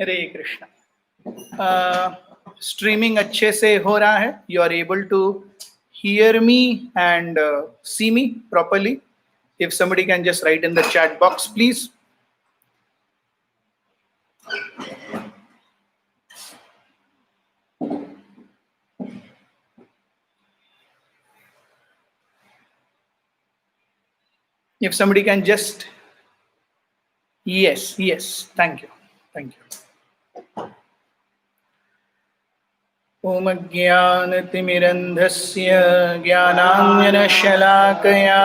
हरे Krishna. Streaming अच्छे से हो रहा है? You are able to hear me and see me properly? If somebody can just write in the chat box, please. If somebody can just, yes, thank you. ओम ज्ञानतिमिरन्धस्य ज्ञानाञ्जनशलाकया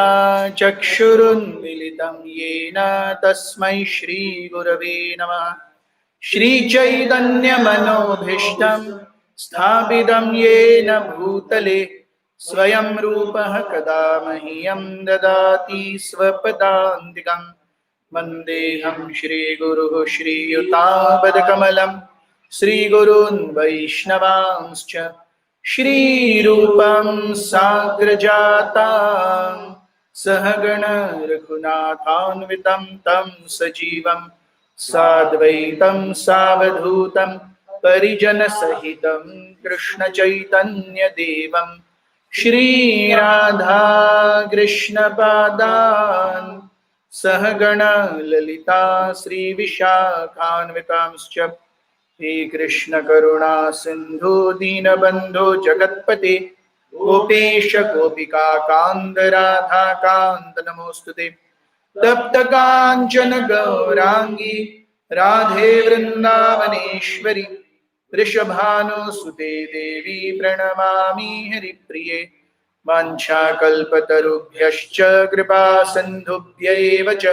चक्षुरुन्मिलितं येन तस्मै श्रीगुरवे नमः। श्रीचैतन्यमनोभीष्टं स्थापितं येन भूतले स्वयं रूपः कदा मह्यं ददाति स्वपदान्तिकं। वन्देऽहं श्रीगुरुः श्रीयुतापदकमलम् श्रीगुरून् वैष्णवांश्च श्रीरूपं साग्रजातां सहगण रघुनाथान्वितं तं सजीवं साद्वैतं सावधूतं परिजनसहितं कृष्णचैतन्यदेवं श्रीराधा कृष्णपादान् सहगण ललिता श्रीविशाखान्वितांश्च। हे कृष्ण करुणा सिंधु दीनबंधो जगत्पते गोपेश गोपिका कांत राधा कांत नमोस्तुते। तप्त कांचन गौरांगी राधे वृंदावनेश्वरी वृषभानुसुते देवी प्रणमामि हरिप्रिये। वाञ्छाकल्पतरुभ्यश्च कृपा सिन्धुभ्यैव च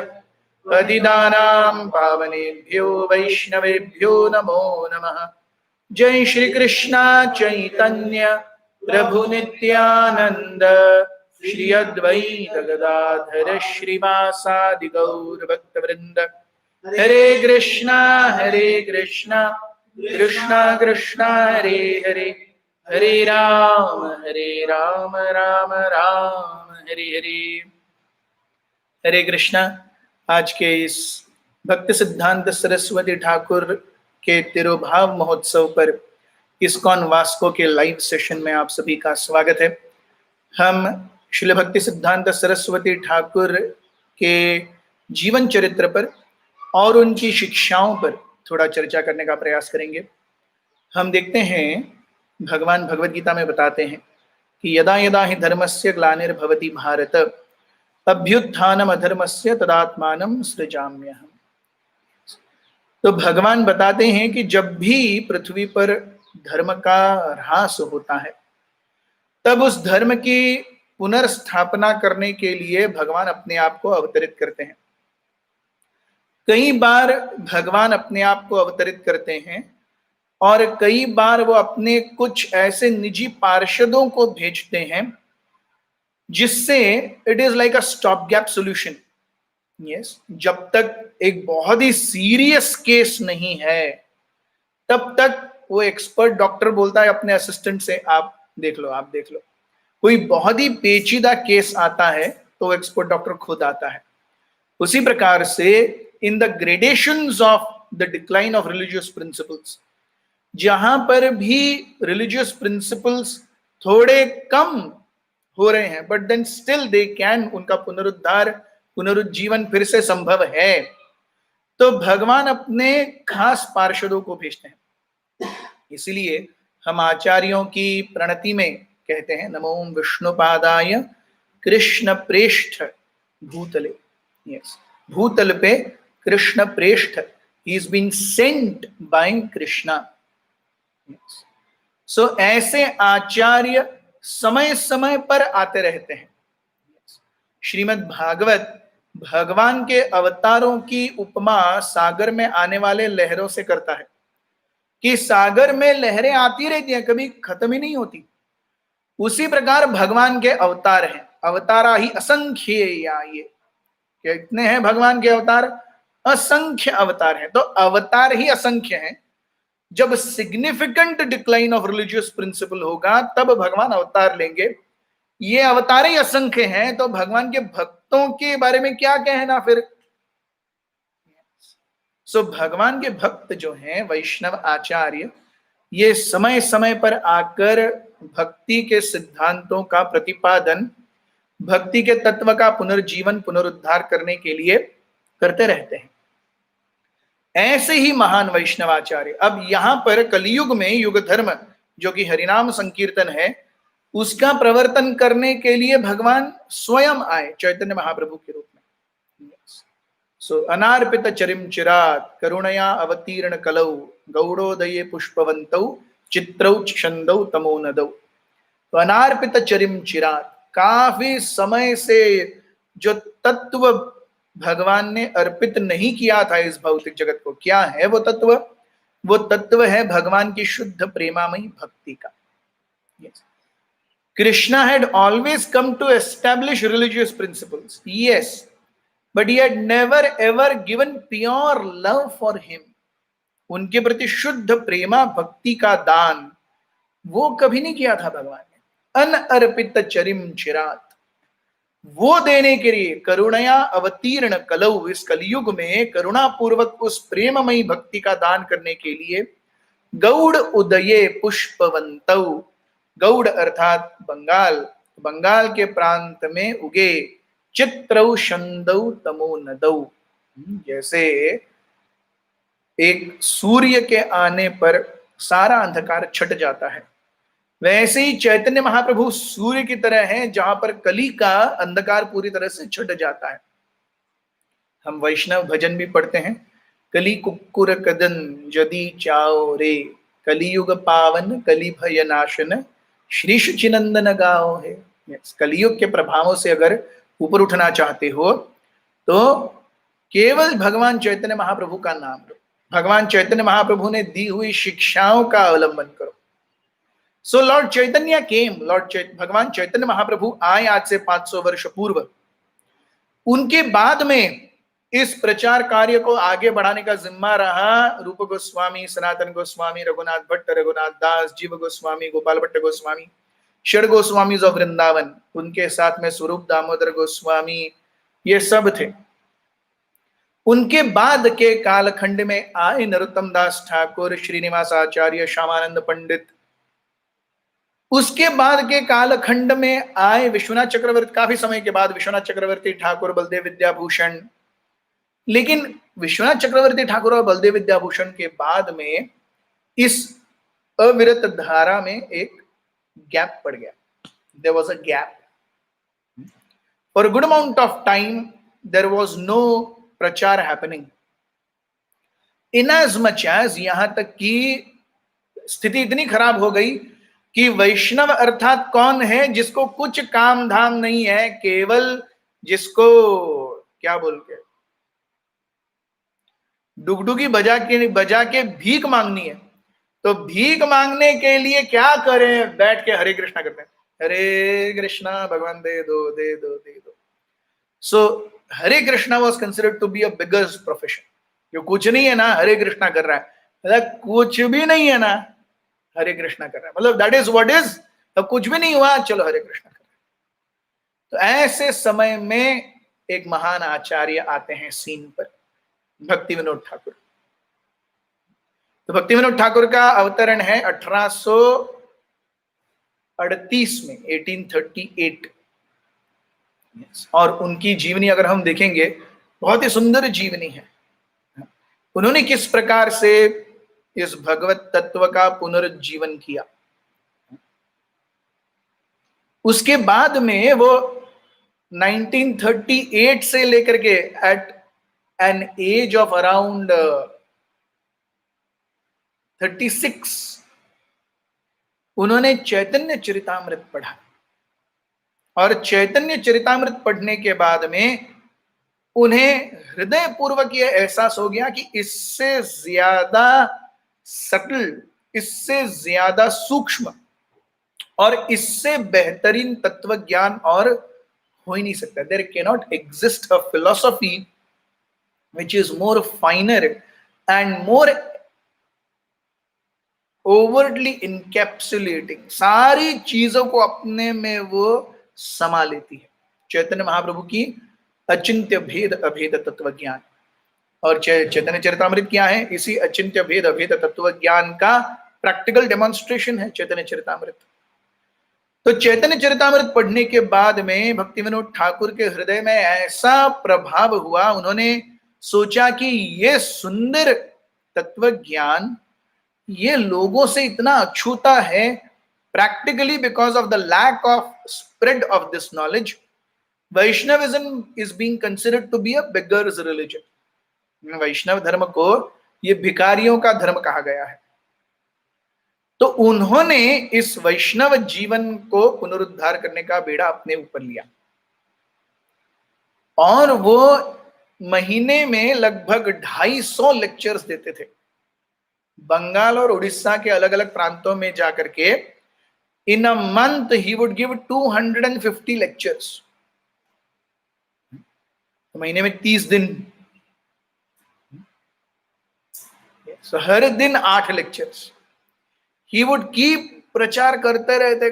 पतितानां पावनेभ्यो वैष्णवेभ्यो नमो नमः। जय श्री कृष्ण चैतन्य प्रभु नित्यानंद श्री अद्वैत गदाधर श्रीवासादि गौर भक्तवृंद। हरे कृष्णा कृष्णा कृष्णा हरे हरे, हरे राम राम राम हरे हरे। हरे कृष्णा। आज के इस भक्ति सिद्धांत सरस्वती ठाकुर के तिरुभाव महोत्सव पर इस्कॉन वास्को के लाइव सेशन में आप सभी का स्वागत है। हम श्रील भक्ति सिद्धांत सरस्वती ठाकुर के जीवन चरित्र पर और उनकी शिक्षाओं पर थोड़ा चर्चा करने का प्रयास करेंगे। हम देखते हैं भगवान भगवद गीता में बताते हैं कि यदा यदा हि धर्मस्य ग्लानिर्भवति भारत अभ्युत्थानम अधर्मस्य तदात्मानं सृजाम्यहम्। तो भगवान बताते हैं कि जब भी पृथ्वी पर धर्म का ह्रास होता है तब उस धर्म की पुनर्स्थापना करने के लिए भगवान अपने आप को अवतरित करते हैं। कई बार भगवान अपने आप को अवतरित करते हैं और कई बार वो अपने कुछ ऐसे निजी पार्षदों को भेजते हैं जिससे it is like a stop gap solution. Yes, जब तक एक बहुत ही सीरियस केस नहीं है तब तक वो एक्सपर्ट डॉक्टर बोलता है अपने असिस्टेंट से आप देख लो। कोई बहुत ही पेचीदा केस आता है तो एक्सपर्ट डॉक्टर खुद आता है। उसी प्रकार से in the gradations of the decline of religious principles जहां पर भी रिलीजियस प्रिंसिपल्स थोड़े कम हो रहे हैं, but then still they can, उनका पुनरुद्धार, पुनरुज्जीवन फिर से संभव है, तो भगवान अपने खास पार्षदों को भेजते हैं। इसलिए हम आचार्यों की प्रणति में कहते हैं, नमो विष्णुपादाय कृष्ण प्रेष्ठ भूतले। यस, भूतल पे कृष्ण प्रेष्ठ, he is been sent by Krishna. So ऐसे आचार्य समय समय पर आते रहते हैं। श्रीमद् भागवत भगवान के अवतारों की उपमा सागर में आने वाले लहरों से करता है, कि सागर में लहरें आती रहती हैं, कभी खत्म ही नहीं होती। उसी प्रकार भगवान के अवतार हैं, अवतारा ही असंख्य, या ये कितने हैं भगवान के अवतार? असंख्य अवतार हैं। तो अवतार ही असंख्य हैं। जब significant decline of religious principle होगा तब भगवान अवतार लेंगे। ये अवतार ही असंख्य हैं, तो भगवान के भक्तों के बारे में क्या कहना फिर? सो भगवान के भक्त जो हैं, वैष्णव आचार्य, ये समय समय पर आकर भक्ति के सिद्धांतों का प्रतिपादन, भक्ति के तत्व का पुनर्जीवन, पुनरुद्धार करने के लिए करते रहते हैं। ऐसे ही महान वैष्णवाचार्य अब यहां पर कलियुग में युग धर्म जो कि हरिनाम संकीर्तन है, उसका प्रवर्तन करने के लिए भगवान स्वयं आए चैतन्य महाप्रभु के रूप में। सो अनार्पित चरिम चिरात करुणया अवतीर्ण कलौ गौड़ोदये पुष्पवंतौ चित्रौ छंदौ तमो नदौ। तो अनार्पित चरिम चिरात, काफी समय से जो तत्व भगवान ने अर्पित नहीं किया था इस भौतिक जगत को, क्या है वो तत्व? वो तत्व है भगवान की शुद्ध प्रेमामयी भक्ति का। yes. Krishna had always come to establish religious principles, yes, but he had never ever given pure love for him. उनके प्रति शुद्ध प्रेमा भक्ति का दान वो कभी नहीं किया था भगवान ने। अनअर्पित चरिम चिरात, वो देने के लिए करुणया अवतीर्ण कलौ, इस कलयुग में करुणा पूर्वक उस प्रेममयी भक्ति का दान करने के लिए गौड़ उदये पुष्पवंतौ, गौड़ अर्थात बंगाल, बंगाल के प्रांत में उगे चित्रौ शंदौ तमो नदौ। जैसे एक सूर्य के आने पर सारा अंधकार छट जाता है, वैसे ही चैतन्य महाप्रभु सूर्य की तरह हैं, जहां पर कली का अंधकार पूरी तरह से छट जाता है। हम वैष्णव भजन भी पढ़ते हैं, कली कुक्कुर कदन यदि चाओ रे, कलियुग पावन कली भय नाशन श्री शुचिनंदन गाओ है। कलियुग के प्रभावों से अगर ऊपर उठना चाहते हो तो केवल भगवान चैतन्य महाप्रभु का नाम लो, भगवान चैतन्य महाप्रभु ने दी हुई शिक्षाओं का अवलंबन करो। सो लॉर्ड चैतन्य केम, भगवान चैतन्य महाप्रभु आए आज से 500 वर्ष पूर्व। उनके बाद में इस प्रचार कार्य को आगे बढ़ाने का जिम्मा रहा रूप गोस्वामी, सनातन गोस्वामी, रघुनाथ भट्ट, रघुनाथ दास, जीव गोस्वामी, गोपाल भट्ट गोस्वामी, षड गोस्वामी ऑफ वृंदावन, उनके साथ में स्वरूप दामोदर गोस्वामी, ये सब थे। उनके बाद के कालखंड में आए नरोत्तम दास ठाकुर, श्रीनिवास आचार्य, श्यामानंद पंडित। उसके बाद के कालखंड में आए विश्वनाथ चक्रवर्ती, काफी समय के बाद विश्वनाथ चक्रवर्ती ठाकुर, बलदेव विद्याभूषण। लेकिन विश्वनाथ चक्रवर्ती ठाकुर और बलदेव विद्याभूषण के बाद में इस अविरत धारा में एक गैप पड़ गया। There was a gap for good amount of time, there was no प्रचार happening, in as much as, यहां तक कि स्थिति इतनी खराब हो गई कि वैष्णव अर्थात कौन है? जिसको कुछ काम धाम नहीं है, केवल जिसको क्या बोल के डुगडुगी बजा के भीख मांगनी है। तो भीख मांगने के लिए क्या करें? बैठ के हरे कृष्णा करते हैं, हरे कृष्णा भगवान दे दो दे दो दे दो। So Hare Krishna was considered to be a biggest profession. जो कुछ नहीं है ना हरे कृष्णा कर रहा है, मतलब कुछ भी नहीं है ना हरे कृष्णा कर रहा है, मतलब दैट इज व्हाट इज। अब कुछ भी नहीं हुआ, चलो हरे कृष्णा कर रहे हैं। तो ऐसे समय में एक महान आचार्य आते हैं सीन पर, भक्ति विनोद ठाकुर। तो भक्ति विनोद ठाकुर का अवतरण है 1838 में, 1838। और उनकी जीवनी अगर हम देखेंगे, बहुत ही सुंदर जीवनी है। उन्होंने किस प्रकार से इस भगवत तत्व का पुनरुज्जीवन किया। उसके बाद में वो 1938 से लेकर के at an age of around 36 उन्होंने चैतन्य चरितामृत पढ़ा। और चैतन्य चरितामृत पढ़ने के बाद में उन्हें हृदय पूर्वक यह एहसास हो गया कि इससे ज्यादा सटल, इससे ज्यादा सूक्ष्म और इससे बेहतरीन तत्व ज्ञान और हो ही नहीं सकता। There can not exist a philosophy which is more finer and more overly encapsulating, सारी चीजों को अपने में वो समा लेती है। चैतन्य महाप्रभु की अचिंत्य भेद अभेद तत्व ज्ञान, और चैतन्य चरितामृत क्या है? इसी अचिंत्य भेद अभेद तत्व ज्ञान का प्रैक्टिकल डेमोन्स्ट्रेशन है चैतन्य चरितामृत। तो चैतन्य चरितामृत पढ़ने के बाद में भक्ति विनोद ठाकुर के हृदय में ऐसा प्रभाव हुआ, उन्होंने सोचा कि ये सुंदर तत्व ज्ञान ये लोगों से इतना अछूता है, practically because of the lack of spread of this knowledge, Vaishnavism is being considered to be a beggar's religion. वैष्णव धर्म को ये भिखारियों का धर्म कहा गया है। तो उन्होंने इस वैष्णव जीवन को पुनरुद्धार करने का बेड़ा अपने ऊपर लिया, और वो महीने में लगभग 250 लेक्चर्स देते थे। बंगाल और उड़ीसा के अलग अलग प्रांतों में जाकर के in a month he would give 250 lectures. महीने में 30 दिन, हर दिन 8 लेक्चर्स। ही वुड कीप प्रचार करते रहते।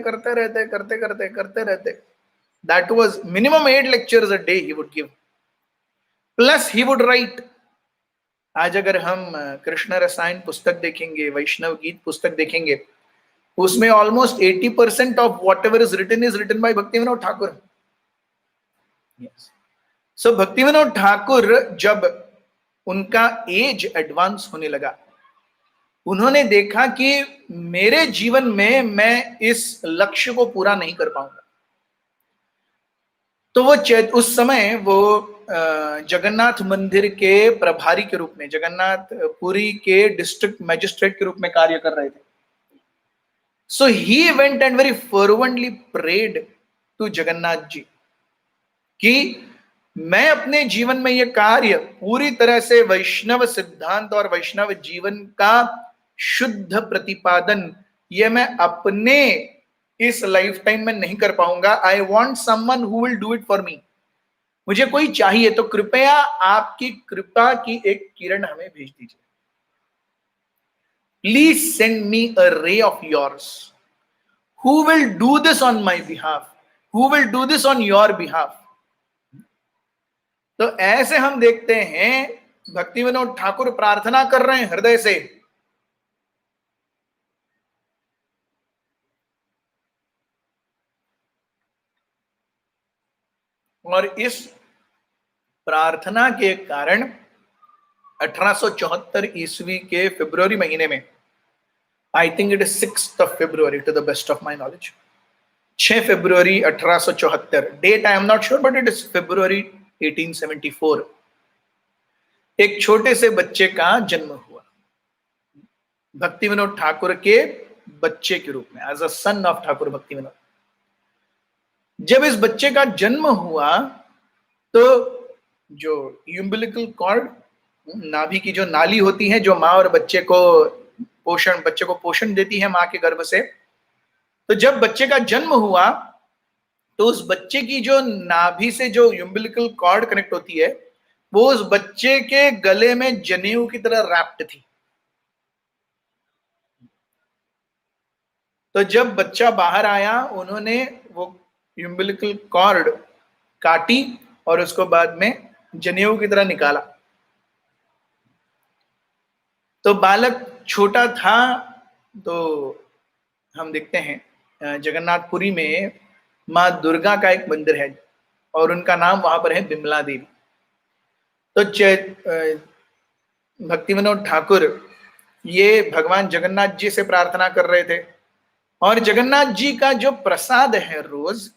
That was minimum 8 lectures a day he would give, plus he would write. आज अगर हम कृष्ण रसायन पुस्तक देखेंगे, वैष्णव गीत पुस्तक देखेंगे, उसमें almost 80% of whatever is written by Bhakti Vinod Thakur. सो भक्ति विनोद ठाकुर जब उनका एज एडवांस होने लगा, उन्होंने देखा कि मेरे जीवन में मैं इस लक्ष्य को पूरा नहीं कर पाऊंगा। तो वो उस समय वो जगन्नाथ मंदिर के प्रभारी के रूप में, जगन्नाथ पुरी के डिस्ट्रिक्ट मैजिस्ट्रेट के रूप में कार्य कर रहे थे। So he went and very fervently prayed to Jagannath ji कि मैं अपने जीवन में ये कार्य पूरी तरह से वैष्णव सिद्धांत और वैष्णव जीवन का शुद्ध प्रतिपादन, ये मैं अपने इस लाइफ टाइम में नहीं कर पाऊंगा। I want someone who will do it for me. मुझे कोई चाहिए, तो कृपया आपकी कृपा की एक किरण हमें भेज दीजिए। Please send me a ray of yours who will do this on my behalf, who will do this on your behalf. तो ऐसे हम देखते हैं भक्ति विनोद ठाकुर प्रार्थना कर रहे हैं हृदय से, और इस प्रार्थना के कारण 1874 ईस्वी के फरवरी महीने में, I think it is 6th of February to the best of my knowledge, 6 February 1874, date I am not sure but it is February 1874, एक छोटे से बच्चे का जन्म हुआ भक्ति विनोद ठाकुर के बच्चे के रूप में, as a son of Thakur Bhakti Vinod. जब इस बच्चे का जन्म हुआ तो जो यूम्बिलिकल कॉर्ड, नाभि की जो नाली होती है जो माँ और बच्चे को पोषण देती है माँ के गर्भ से, तो जब बच्चे का जन्म हुआ तो उस बच्चे की जो नाभि से जो यूम्बिलिकल कॉर्ड कनेक्ट होती है वो उस बच्चे के गले में जनेऊ की तरह रैप्ड थी। तो जब बच्चा बाहर आया, उन्होंने वो यूम्बिलिकल कॉर्ड काटी और उसको बाद में जनेऊ की तरह निकाला। तो बालक छोटा था तो हम देखते हैं जगन्नाथपुरी में माँ दुर्गा का एक मंदिर है और उनका नाम वहां पर है बिमला देवी। तो भक्ति विनोद ठाकुर ये भगवान जगन्नाथ जी से प्रार्थना कर रहे थे और जगन्नाथ जी का जो प्रसाद है रोज,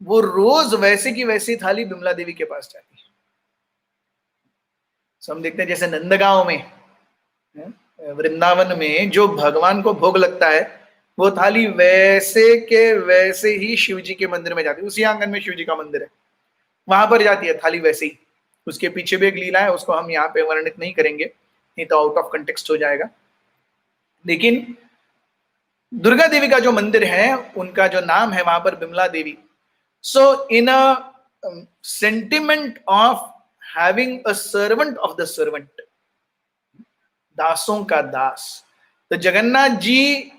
वो रोज वैसे की वैसी थाली बिमला देवी के पास जाती है। हम देखते हैं जैसे नंदगांव में, वृंदावन में जो भगवान को भोग लगता है वो थाली वैसे के वैसे ही शिव जी के मंदिर में जाती है। उसी आंगन में शिव जी का मंदिर है, वहां पर जाती है थाली वैसे ही। उसके पीछे भी एक लीला है, उसको हम यहाँ पे वर्णित नहीं करेंगे, नहीं तो आउट ऑफ कंटेक्स्ट हो जाएगा। लेकिन दुर्गा देवी का जो मंदिर है उनका जो नाम है वहां पर Bimala Devi. So in a sentiment of having a servant of the servant, दासों का दास, तो जगन्नाथ जी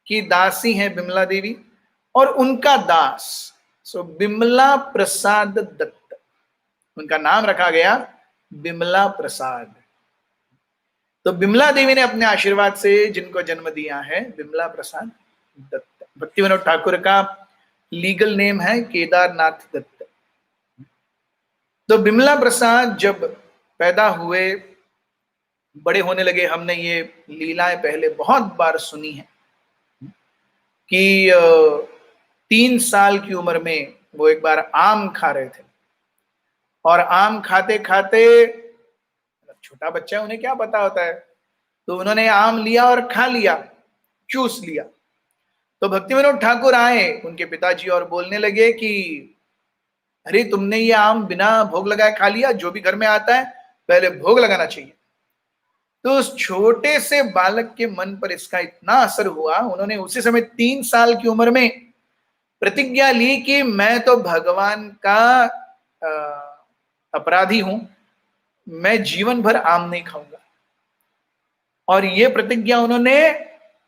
की दासी है बिमला देवी और उनका दास, सो बिमला प्रसाद दत्त, उनका नाम रखा गया बिमला प्रसाद। तो बिमला देवी ने अपने आशीर्वाद से जिनको जन्म दिया है बिमला प्रसाद दत्त। भक्ति विनोद ठाकुर का लीगल नेम है केदारनाथ दत्त। तो बिमला प्रसाद जब पैदा हुए, बड़े होने लगे, हमने ये लीलाएं पहले बहुत बार सुनी है कि 3 साल की उम्र में वो एक बार आम खा रहे थे और आम खाते खाते, छोटा बच्चा उन्हें क्या पता होता है, तो उन्होंने आम लिया और खा लिया, चूस लिया। तो भक्ति विनोद ठाकुर आए उनके पिताजी और बोलने लगे कि अरे तुमने ये आम बिना भोग लगाए खा लिया, जो भी घर में आता है पहले भोग लगाना चाहिए। तो उस छोटे से बालक के मन पर इसका इतना असर हुआ, उन्होंने उसी समय 3 साल की उम्र में प्रतिज्ञा ली कि मैं तो भगवान का अपराधी हूं, मैं जीवन भर आम नहीं खाऊंगा। और ये प्रतिज्ञा उन्होंने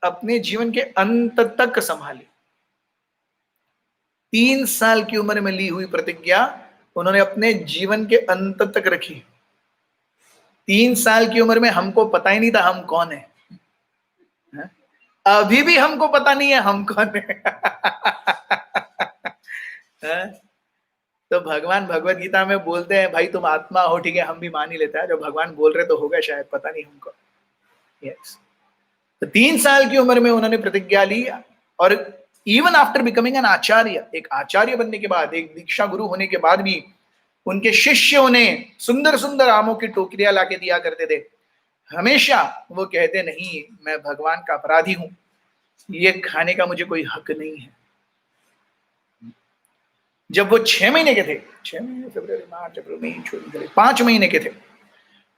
अपने जीवन के अंत तक संभाली। 3 साल की उम्र में ली हुई प्रतिज्ञा उन्होंने अपने जीवन के अंत तक रखी। 3 साल की उम्र में हमको पता ही नहीं था हम कौन है, अभी भी हमको पता नहीं है हम कौन है। तो भगवान भगवत गीता में बोलते हैं भाई तुम आत्मा हो, ठीक है, हम भी मान ही लेते हैं, जो भगवान बोल रहे तो होगा शायद, पता नहीं हमको। यस, तो 3 साल की उम्र में उन्होंने प्रतिज्ञा ली और इवन आफ्टर बिकमिंग एन आचार्य, एक आचार्य बनने के बाद, एक दीक्षा गुरु होने के बाद भी उनके शिष्य उन्हें सुंदर सुंदर आमों की टोकरियां लाके दिया करते थे। हमेशा वो कहते नहीं मैं भगवान का अपराधी हूं, ये खाने का मुझे कोई हक नहीं है। जब वो 6 महीने के थे, 6 महीने, फरवरी, मार्च, अप्रैल, मई, जून, जुलाई, 5 महीने के थे,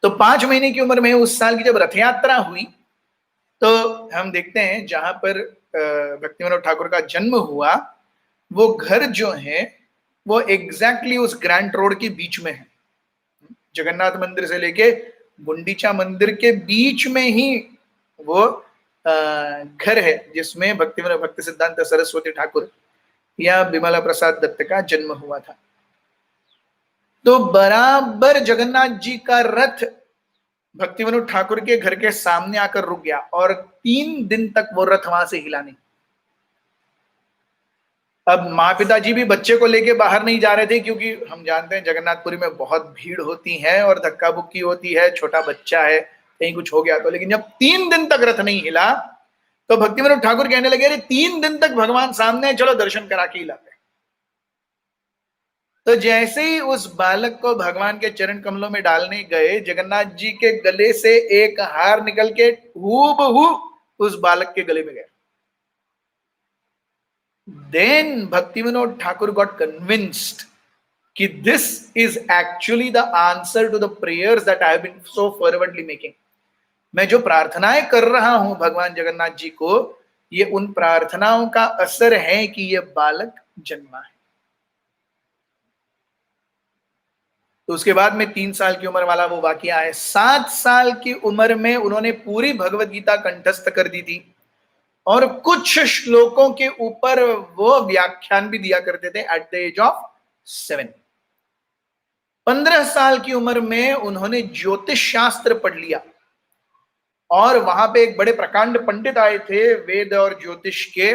तो 5 महीने की उम्र में उस साल की जब रथ यात्रा हुई, तो हम देखते हैं जहां पर भक्ति विनोद ठाकुर का जन्म हुआ, वो घर जो है वो एग्जैक्टली उस ग्रैंड रोड के बीच में है। जगन्नाथ मंदिर से लेके गुंडीचा मंदिर के बीच में ही वो घर है जिसमें भक्ति सिद्धांत सरस्वती ठाकुर या बिमला प्रसाद दत्त का जन्म हुआ था। तो बराबर जगन्नाथ जी का रथ भक्ति विनोद ठाकुर के घर के सामने आकर रुक गया और 3 दिन तक वो रथ वहां से हिला नहीं। अब माँ पिताजी भी बच्चे को लेके बाहर नहीं जा रहे थे, क्योंकि हम जानते हैं जगन्नाथपुरी में बहुत भीड़ होती है और धक्का बुक्की होती है, छोटा बच्चा है, कहीं कुछ हो गया तो। लेकिन जब 3 दिन तक रथ नहीं हिला तो भक्ति विनोद ठाकुर कहने लगे अरे 3 दिन तक भगवान सामने है, चलो दर्शन करा के ही लाते। तो जैसे ही उस बालक को भगवान के चरण कमलों में डालने गए, जगन्नाथ जी के गले से एक हार निकल के हूबहू उस बालक के गले में गया। Then Bhakti Vinod Thakur got convinced कि this is actually the answer to the prayers that I have been so fervently making. मैं जो प्रार्थनाएं कर रहा हूं भगवान जगन्नाथ जी को, ये उन प्रार्थनाओं का असर है कि ये बालक जन्मा है। तो उसके बाद में 3 साल की उम्र वाला वो वाकया है। 7 साल की उम्र में उन्होंने पूरी भगवत गीता कंठस्थ कर दी थी और कुछ श्लोकों के ऊपर वो व्याख्यान भी दिया करते थे एट द एज ऑफ 7। 15 साल की उम्र में उन्होंने ज्योतिष शास्त्र पढ़ लिया और वहां पे एक बड़े प्रकांड पंडित आए थे वेद और ज्योतिष के,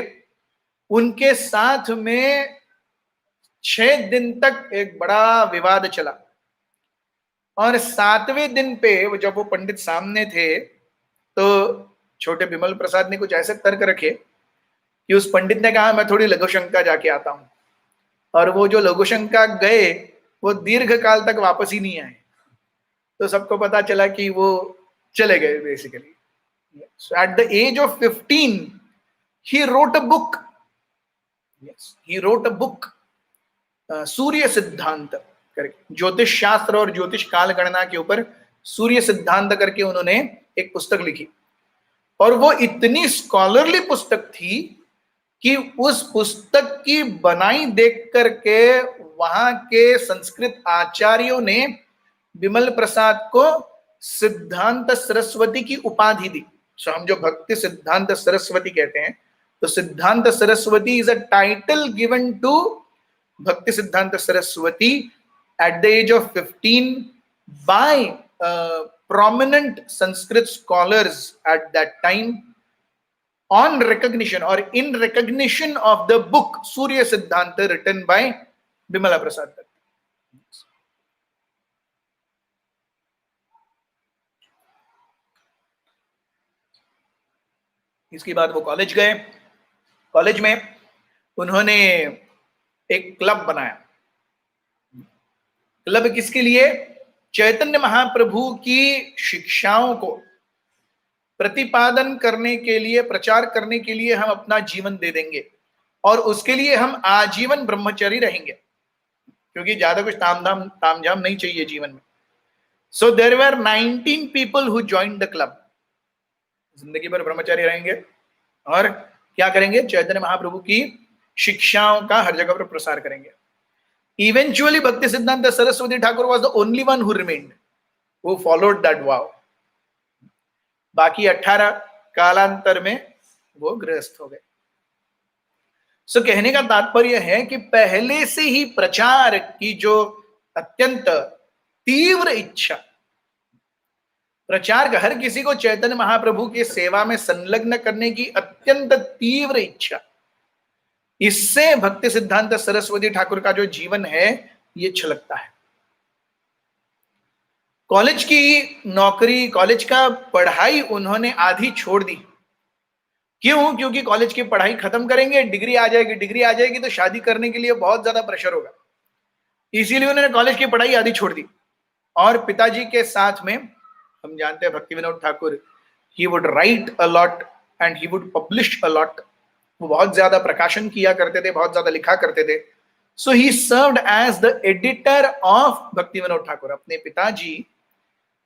उनके साथ में 6 दिन तक एक बड़ा विवाद चला। और 7वें दिन पे जब वो पंडित सामने थे तो छोटे विमल प्रसाद ने कुछ ऐसे तर्क रखे कि उस पंडित ने कहा मैं थोड़ी लघुशंका जाके आता हूं, और वो जो लघुशंका गए वो दीर्घ काल तक वापस ही नहीं आए। तो सबको पता चला कि वो चले गए basically. At the age of 15 he wrote a book, he wrote a book, Surya Siddhanta करके, ज्योतिष शास्त्र और ज्योतिष काल गणना के ऊपर सूर्य सिद्धांत करके उन्होंने एक पुस्तक लिखी। और वो इतनी स्कॉलरली पुस्तक थी कि उस पुस्तक की बनाई देख करके वहां के संस्कृत आचार्यों ने विमल प्रसाद को सिद्धांत सरस्वती की उपाधि दी। सो हम जो भक्ति सिद्धांत सरस्वती कहते हैं, तो Siddhanta Saraswati is a title given to Bhakti Siddhanta Saraswati at the age of 15 by prominent Sanskrit scholars at that time, on recognition or in recognition of the book Surya Siddhanta written by Bimala Prasad Datta. इसके बाद वो college गए। College में उन्होंने एक club बनाया। Club किसके लिए? चैतन्य महाप्रभु की शिक्षाओं को प्रतिपादन करने के लिए, प्रचार करने के लिए हम अपना जीवन दे देंगे, और उसके लिए हम आजीवन ब्रह्मचारी रहेंगे, क्योंकि ज्यादा कुछ तामझाम नहीं चाहिए जीवन में। So there were 19 people who joined the club. जिंदगी भर ब्रह्मचारी रहेंगे और क्या करेंगे? चैतन्य महाप्रभु की शिक्षाओं का हर जगह पर प्रसार करेंगे। Eventually, Bhakti Siddhanta Saraswati Thakur was the only one who remained, who followed that vow. बाकी 18 कालांतर में वो गृहस्थ हो गए। सो कहने का तात्पर्य है कि पहले से ही प्रचार की जो अत्यंत तीव्र इच्छा, प्रचार का, हर किसी को चैतन्य महाप्रभु के सेवा में संलग्न करने की अत्यंत तीव्र इच्छा, इससे भक्ति सिद्धांत सरस्वती ठाकुर का जो जीवन है ये छलकता है। कॉलेज की नौकरी, कॉलेज का पढ़ाई उन्होंने आधी छोड़ दी। क्यों? क्योंकि कॉलेज की पढ़ाई खत्म करेंगे, डिग्री आ जाएगी, डिग्री आ जाएगी तो शादी करने के लिए बहुत ज्यादा प्रेशर होगा, इसीलिए उन्होंने कॉलेज की पढ़ाई आधी छोड़ दी। और पिताजी के साथ में, हम जानते हैं भक्ति Vinod Thakur, he would write a lot and he would publish a lot. वो बहुत ज्यादा प्रकाशन किया करते थे, बहुत ज्यादा लिखा करते थे। So he served as the editor of Bhakti Vinod Thakur. अपने पिताजी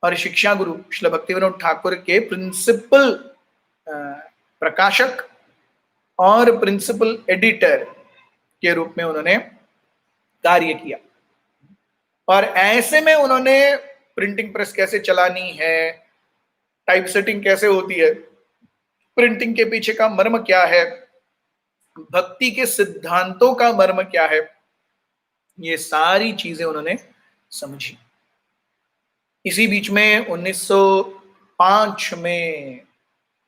और शिक्षा गुरु श्री भक्ति विनोद ठाकुर के प्रिंसिपल प्रकाशक और प्रिंसिपल एडिटर के रूप में उन्होंने कार्य किया। और ऐसे में उन्होंने प्रिंटिंग प्रेस कैसे चलानी है, टाइप सेटिंग कैसे होती है, प्रिंटिंग के पीछे का मर्म क्या है, भक्ति के सिद्धांतों का मर्म क्या है, ये सारी चीजें उन्होंने समझी। इसी बीच में 1905 में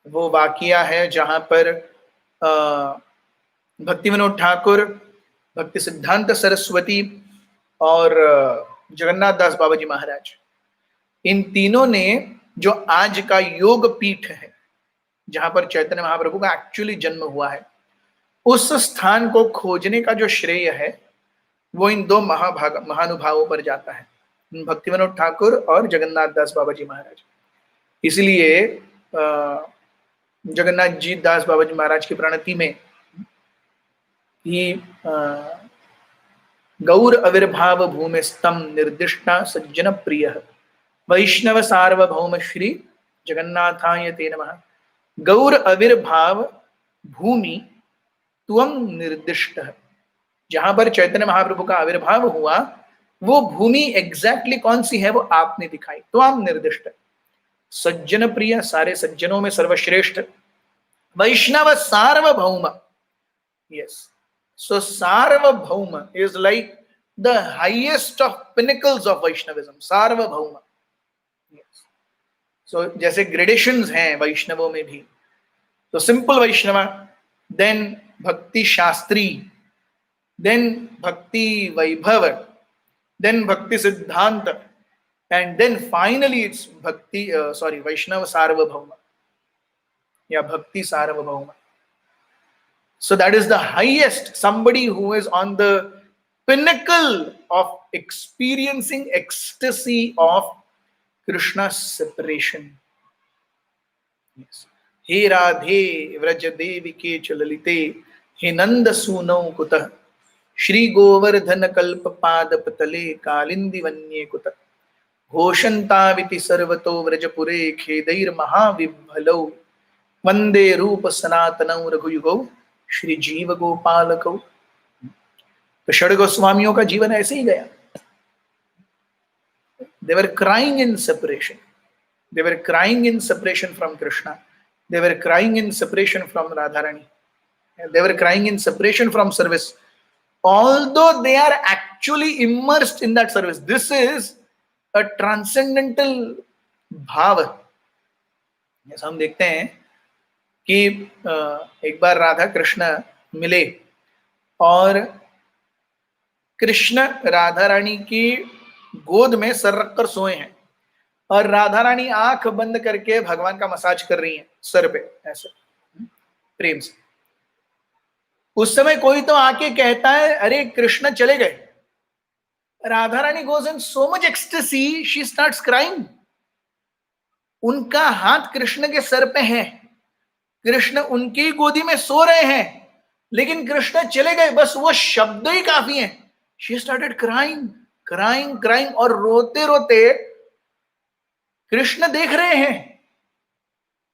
वो वाकया है जहां पर भक्ति विनोद ठाकुर, भक्ति सिद्धांत सरस्वती और जगन्नाथ दास बाबा जी महाराज, इन तीनों ने जो आज का योग पीठ है जहां पर चैतन्य महाप्रभु का एक्चुअली जन्म हुआ है, उस स्थान को खोजने का जो श्रेय है वो इन दो महानुभावों पर जाता है, भक्ति विनोद ठाकुर और जगन्नाथ दास बाबा जी महाराज। इसलिए जगन्नाथ जी दास बाबा जी महाराज की प्रणति में ही गौर आविर्भाव भूमिस्तम निर्दिष्टा सज्जन प्रिय वैष्णव सार्वभौम श्री जगन्नाथाय ते नमः। गौर आविर्भाव भूमि त्वं निर्दिष्ट, जहां पर चैतन्य महाप्रभु का आविर्भाव हुआ वो भूमि एग्जैक्टली कौन सी है वो आपने दिखाई, त्वं निर्दिष्ट। सज्जन प्रिय, सारे सज्जनों में सर्वश्रेष्ठ। Vaishnava Sarvabhauma, yes, so Sarvabhauma is like the highest of pinnacles of Vaishnavism, Sarvabhauma. So जैसे ग्रेडेशंस हैं वैष्णवों में भी, तो सिंपल वैष्णव, देन भक्ति शास्त्री, देन भक्ति वैभव, देन भक्ति सिद्धांत, एंड देन फाइनली इट्स भक्ति वैष्णव सार्वभौम या भक्ति सार्वभौम. So that is the highest, somebody who is on the pinnacle of experiencing ecstasy of Krishna's separation. Yes. He Radhe Vraj Devike Chalalite He Nanda Sunau Kutah Shri Govardhan Kalpa Pada Patale Kalindi Vanye Kutah Ghoshantaviti Sarvato Vrajapure Khedair Mahavibhalau Vande Rupa Sanatanau Raghuyugo Shri जीव गोपाल को. तो षड गोस्वामियों का जीवन ऐसे ही गया. They were crying in separation. They were crying in separation from Krishna. They were crying in separation from Radharani. They were crying in separation from service. Although they are actually immersed in that service. This is a transcendental भाव. जैसा हम देखते हैं कि एक बार राधा कृष्ण मिले और कृष्ण राधा रानी की गोद में सर रखकर सोए हैं और राधा रानी आंख बंद करके भगवान का मसाज कर रही हैं सर पे ऐसे प्रेम से. उस समय कोई तो आके कहता है अरे कृष्ण चले गए. Radha Rani goes in so much ecstasy, she starts crying. उनका हाथ कृष्ण के सर पे है, कृष्ण उनकी गोदी में सो रहे हैं, लेकिन कृष्ण चले गए, बस वो शब्द ही काफी हैं. She started crying, crying, crying, और रोते रोते कृष्ण देख रहे हैं,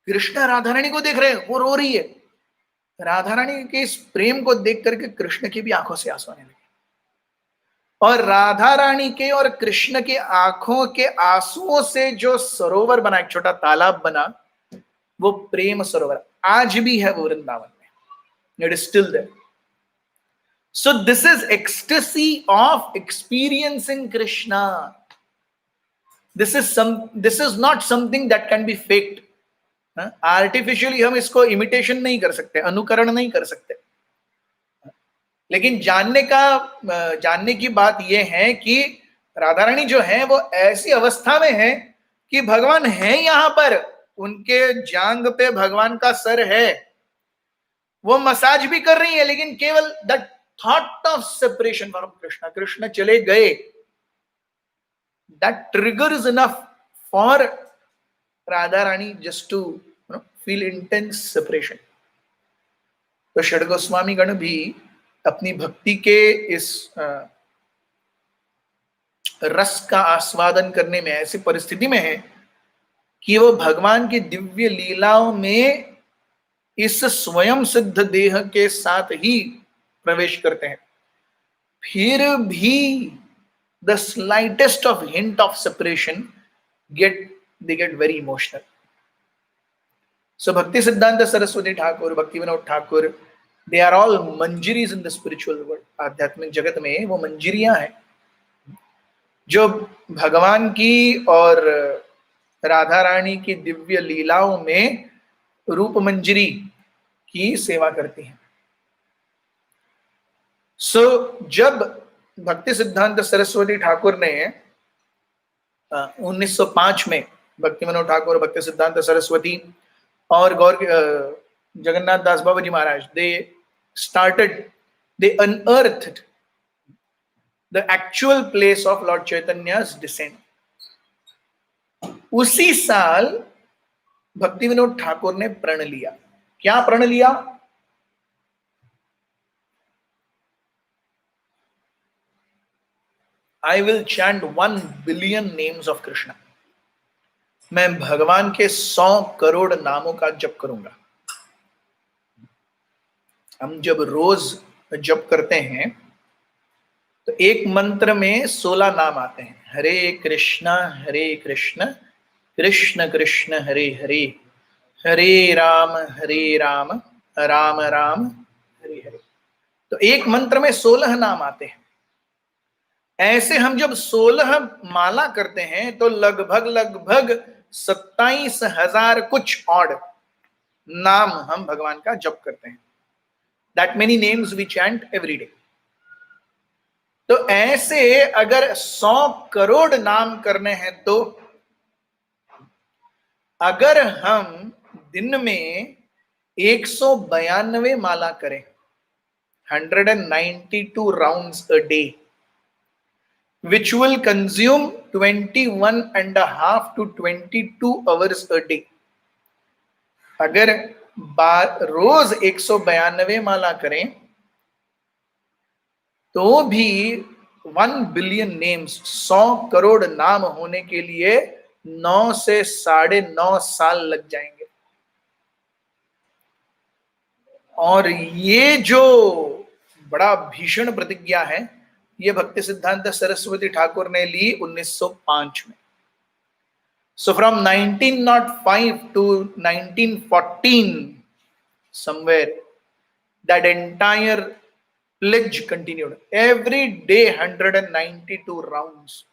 कृष्ण राधा रानी को देख रहे हैं, वो रो रही है. राधा रानी के इस प्रेम को देख करके कृष्ण की भी आंखों से आंसू आने लगे और राधा रानी के और कृष्ण के आंखों के आंसुओं से जो सरोवर बना, एक छोटा तालाब बना, वो प्रेम सरोवर आज भी है वो वृंदावन में. It is still there. So this is ecstasy of experiencing Krishna. This is not something that can be faked. Artificially हम इसको इमिटेशन नहीं कर सकते, अनुकरण नहीं कर सकते. लेकिन जानने की बात यह है कि राधा रानी जो है वो ऐसी अवस्था में है कि भगवान है यहां पर, उनके जांग पे भगवान का सर है, वो मसाज भी कर रही है, लेकिन केवल that thought of separation from Krishna, Krishna चले गए, that trigger is enough for Radha Rani just to feel intense separation. तो षड गोस्वामी गण भी अपनी भक्ति के इस रस का आस्वादन करने में ऐसी परिस्थिति में है कि वो भगवान की दिव्य लीलाओं में इस स्वयं सिद्ध देह के साथ ही प्रवेश करते हैं. फिर भी the slightest of hint of separation they get very emotional. So Bhakti Siddhanta Saraswati Thakur, Bhakti Vinod Thakur, they are all manjiris in the spiritual world. आध्यात्मिक जगत में वो मंजिरियां हैं जो भगवान की और राधा रानी की दिव्य लीलाओं में रूप मंजरी की सेवा करती हैं. जब भक्ति सिद्धांत सरस्वती ठाकुर ने 1905 में भक्ति मनोहर ठाकुर, भक्ति सिद्धांत सरस्वती और जगन्नाथ दास बाबा जी महाराज, they unearthed the actual place of Lord Chaitanya's descent. उसी साल भक्ति विनोद ठाकुर ने प्रण लिया. क्या प्रण लिया? I will chant 1 billion names of Krishna. मैं भगवान के 100 करोड़ नामों का जप करूंगा. हम जब रोज जप करते हैं तो एक मंत्र में 16 नाम आते हैं. हरे कृष्ण कृष्ण कृष्ण हरे हरे, हरे राम राम राम हरे हरे. तो एक मंत्र में 16 नाम आते हैं. ऐसे हम जब 16 माला करते हैं तो लगभग 27,000 कुछ ऑड नाम हम भगवान का जप करते हैं। That many names we chant every day. तो ऐसे अगर 100 करोड़ नाम करने हैं, तो अगर हम दिन में 192 माला करें, 192 rounds a day, which will consume 21.5 to 22 hours a day. अगर रोज 192 माला करें तो भी 1 बिलियन नेम्स, 100 करोड़ नाम होने के लिए 9 से 9.5 साल लग जाएंगे। और ये जो बड़ा भीषण प्रतिज्ञा है, ये भक्ति सिद्धांत सरस्वती ठाकुर ने ली 1905 में। So from 1905 to 1914, somewhere, that entire pledge continued. Every day 192 rounds.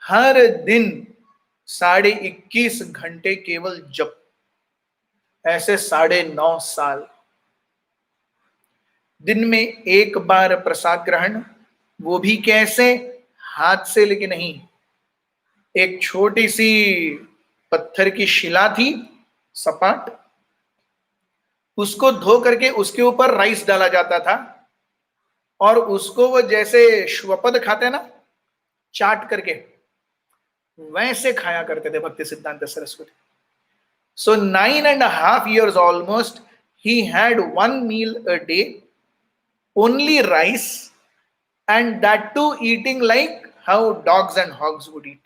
हर दिन 21.5 घंटे केवल जप, ऐसे 9.5 साल। दिन में एक बार प्रसाद ग्रहण, वो भी कैसे? हाथ से लेके नहीं। एक छोटी सी पत्थर की शिला थी सपाट, उसको धो करके उसके ऊपर राइस डाला जाता था और उसको वो जैसे श्वपद खाते हैं ना, चाट करके, वैसे खाया करते थे Bhakti Siddhanta Saraswati. So 9.5 years almost, he had 1 meal a day, only rice, and that too eating like how dogs and hogs would eat.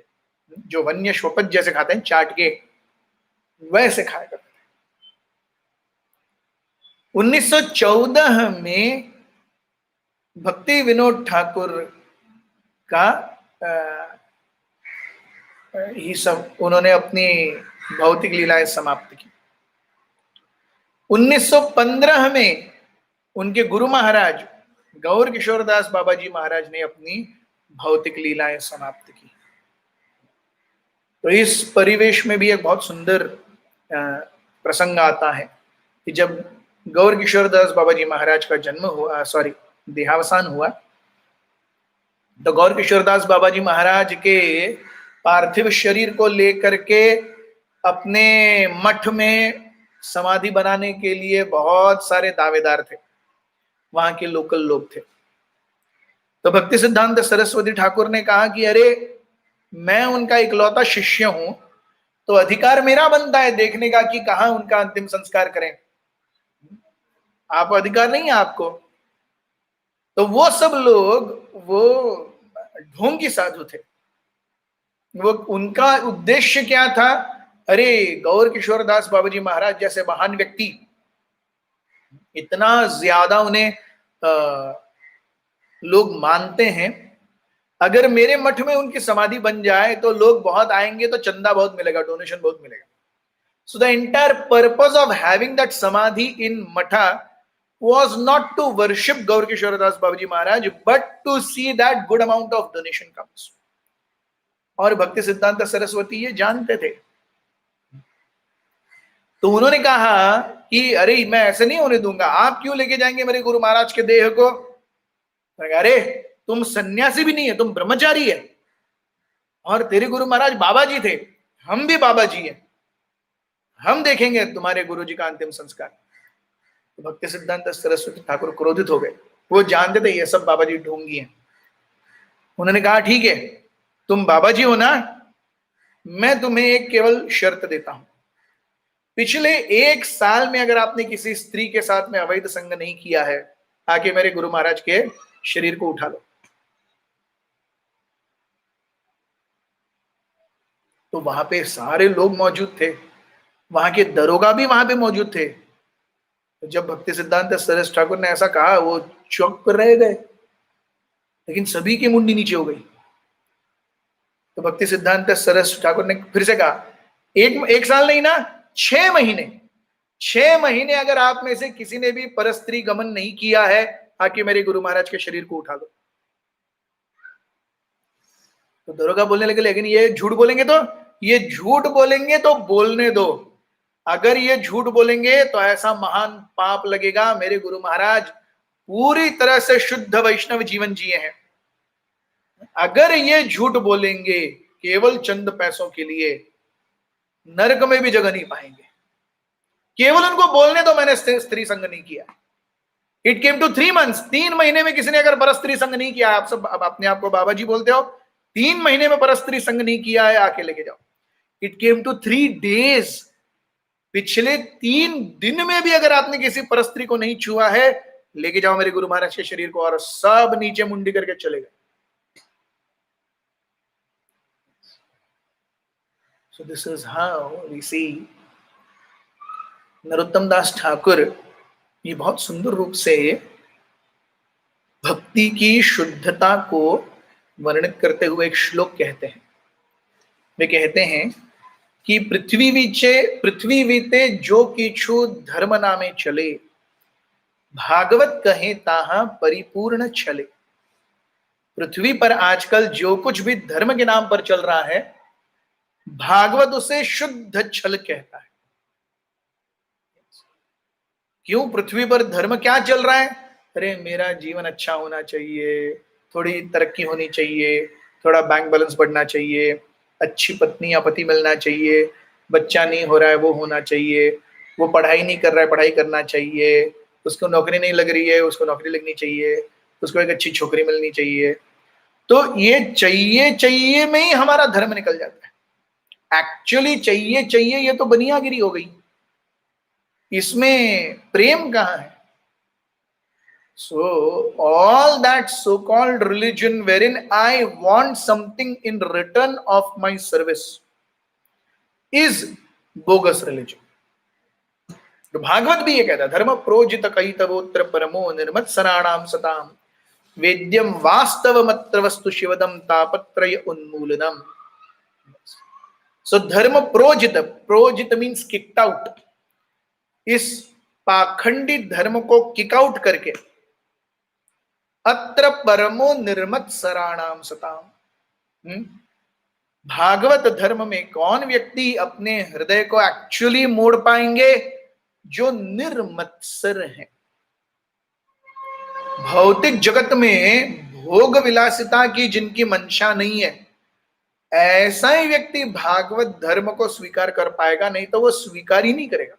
जो वन्य श्वपद जैसे खाते हैं चाट के, वैसे खाया करते थे। 1914 में भक्ति विनोद ठाकुर का ही सब उन्होंने अपनी भौतिक लीलाएं समाप्त की। 1915 में उनके गुरु महाराज गौर किशोरदास बाबा जी महाराज ने अपनी भौतिक लीलाएं समाप्त की। तो इस परिवेश में भी एक बहुत सुंदर प्रसंग आता है कि जब गौर किशोरदास बाबा जी महाराज का जन्म हुआ, देहावसान हुआ, तो गौर किशोरदास बाबा जी महाराज के पार्थिव शरीर को लेकर के अपने मठ में समाधि बनाने के लिए बहुत सारे दावेदार थे, वहां के लोकल लोग थे। तो भक्ति सिद्धांत सरस्वती ठाकुर ने कहा कि अरे, मैं उनका इकलौता शिष्य हूं, तो अधिकार मेरा बनता है देखने का कि कहां उनका अंतिम संस्कार करें। आप अधिकार नहीं है आपको। तो वो सब लोग, वो ढोंगी साधु थे। वो उनका उद्देश्य क्या था? अरे, गौर किशोरदास बाबा जी महाराज जैसे महान व्यक्ति, इतना ज्यादा उन्हें लोग मानते हैं, अगर मेरे मठ में उनकी समाधि बन जाए तो लोग बहुत आएंगे, तो चंदा बहुत मिलेगा, डोनेशन बहुत मिलेगा। So the entire purpose of having that समाधि इन मठा was not to worship Gaur Kishoradas Babaji Maharaj, but to see that good amount of donation comes. और भक्ति सिद्धांत सरस्वती ये जानते थे, तो उन्होंने कहा कि अरे, मैं ऐसे नहीं होने दूंगा, आप क्यों लेके जाएंगे मेरे गुरु महाराज के देह को? अरे, तुम सन्यासी भी नहीं है, तुम ब्रह्मचारी है, और तेरे गुरु महाराज बाबा जी थे, हम भी बाबा जी हैं, हम देखेंगे तुम्हारे गुरु जी का अंतिम संस्कार। तो भक्ति सिद्धांत सरस्वती ठाकुर क्रोधित हो गए। वो जानते थे ये सब बाबा जी ढोंगी हैं। उन्होंने कहा, ठीक है, तुम बाबा जी हो ना, मैं तुम्हें एक केवल शर्त देता हूं, पिछले 1 साल में अगर आपने किसी स्त्री के साथ में अवैध संग नहीं किया है, आके मेरे गुरु महाराज के शरीर को उठा लो। तो वहां पे सारे लोग मौजूद थे, वहां के दरोगा भी वहां पे मौजूद थे। जब भक्ति सिद्धांत सरस ठाकुर ने ऐसा कहा, वो चौंक कर रह गए, लेकिन सभी की मुंडी नीचे हो गई। तो भक्ति सिद्धांत सरस ठाकुर ने फिर से कहा, एक साल नहीं ना, 6 महीने, 6 महीने अगर आप में से किसी ने भी परस्त्री गमन नहीं किया है, आके मेरे गुरु महाराज के शरीर को उठा लो। तो दरोगा बोलने लगे, लेकिन ये झूठ बोलेंगे तो ये झूठ बोलेंगे तो बोलने दो, अगर ये झूठ बोलेंगे तो ऐसा महान पाप लगेगा। मेरे गुरु महाराज पूरी तरह से शुद्ध वैष्णव जीवन जिए हैं, अगर ये झूठ बोलेंगे केवल चंद पैसों के लिए, नरक में भी जगह नहीं पाएंगे। केवल उनको बोलने दो मैंने स्त्री संग नहीं किया। इट केम टू 3 months, 3 महीने में किसी ने अगर परस्त्री संग नहीं किया, आप सब अब अपने आप को बाबा जी बोलते हो, 3 महीने में परस्त्री संग नहीं किया है, आके लेके जाओ। इट केम टू 3 days, पिछले 3 दिन में भी अगर आपने किसी परस्त्री को नहीं छुआ है, लेके जाओ मेरे गुरु महाराज के शरीर को, और सब नीचे मुंडी करके चले गए। So this is how we see Narottam दास ठाकुर ये बहुत सुंदर रूप से भक्ति की शुद्धता को वर्णित करते हुए एक श्लोक कहते हैं। वे कहते हैं कि पृथ्वी वीते जो किछु धर्म नामे चले, भागवत कहे ताहा परिपूर्ण छले। पृथ्वी पर आजकल जो कुछ भी धर्म के नाम पर चल रहा है, भागवत उसे शुद्ध छल कहता है। क्यों? पृथ्वी पर धर्म क्या चल रहा है? अरे मेरा जीवन अच्छा होना चाहिए, थोड़ी तरक्की होनी चाहिए, थोड़ा बैंक बैलेंस बढ़ना चाहिए, अच्छी पत्नी या पति मिलना चाहिए, बच्चा नहीं हो रहा है वो होना चाहिए, वो पढ़ाई नहीं कर रहा है पढ़ाई करना चाहिए, उसको नौकरी नहीं लग रही है उसको नौकरी लगनी चाहिए, उसको एक अच्छी छोकरी मिलनी चाहिए। तो ये चाहिए में ही हमारा धर्म निकल जाता है। एक्चुअली चाहिए ये तो बनियागिरी हो गई, इसमें प्रेम कहाँ है? So all that so-called religion wherein I want something in return of my service is bogus religion. तो भागवत भी ये कहता है, धर्म प्रोजित कैतवोत्र परमो निर्मत्सराणाम सताम वेद्यम वास्तवमत्र वस्तु शिवदम तापत्रय उन्मूलनम। सो धर्म प्रोजित मीन्स किक्ड आउट, इस पाखंडी धर्म को किक आउट करके अत्र परमो निर्मत्सराणाम सताम। भागवत धर्म में कौन व्यक्ति अपने हृदय को एक्चुअली मोड़ पाएंगे? जो निर्मत्सर हैं। भौतिक जगत में भोग विलासिता की जिनकी मंशा नहीं है, ऐसा ही व्यक्ति भागवत धर्म को स्वीकार कर पाएगा, नहीं तो वो स्वीकार ही नहीं करेगा।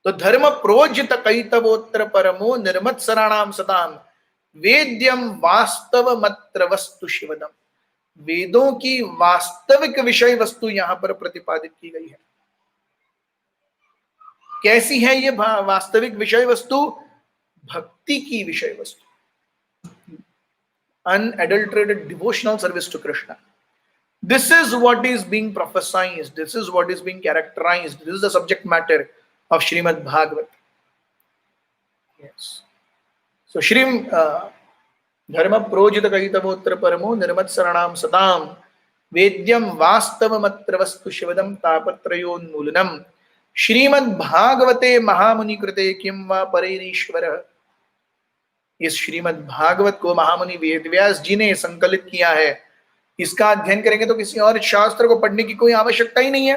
तो धर्म प्रोजित कैतवोत्र परमो निर्मत्सराणाम सताम वेद्यम वास्तवमत्र वस्तु शिवदम। वेदों की वास्तविक विषय वस्तु यहां पर प्रतिपादित की गई है। कैसी है ये वास्तविक विषय वस्तु? भक्ति की विषय वस्तु, unadulterated devotional service to Krishna. This is what is being prophesied, this is what is being characterized, this is the subject matter of Srimad Bhagavat. Yes. So Shrim Dharma Projita Kaitavotra Paramo Nirmatsaranam Satam Vedyam Vastavamatra Vastu Shivadam Tapatrayon Mulanam Shrimad Bhagavate Mahamuni Krite Kimva Paririshvara। इस श्रीमद् भागवत को महामुनि वेदव्यास जी ने संकलित किया है। इसका अध्ययन करेंगे तो किसी और शास्त्र को पढ़ने की कोई आवश्यकता ही नहीं है।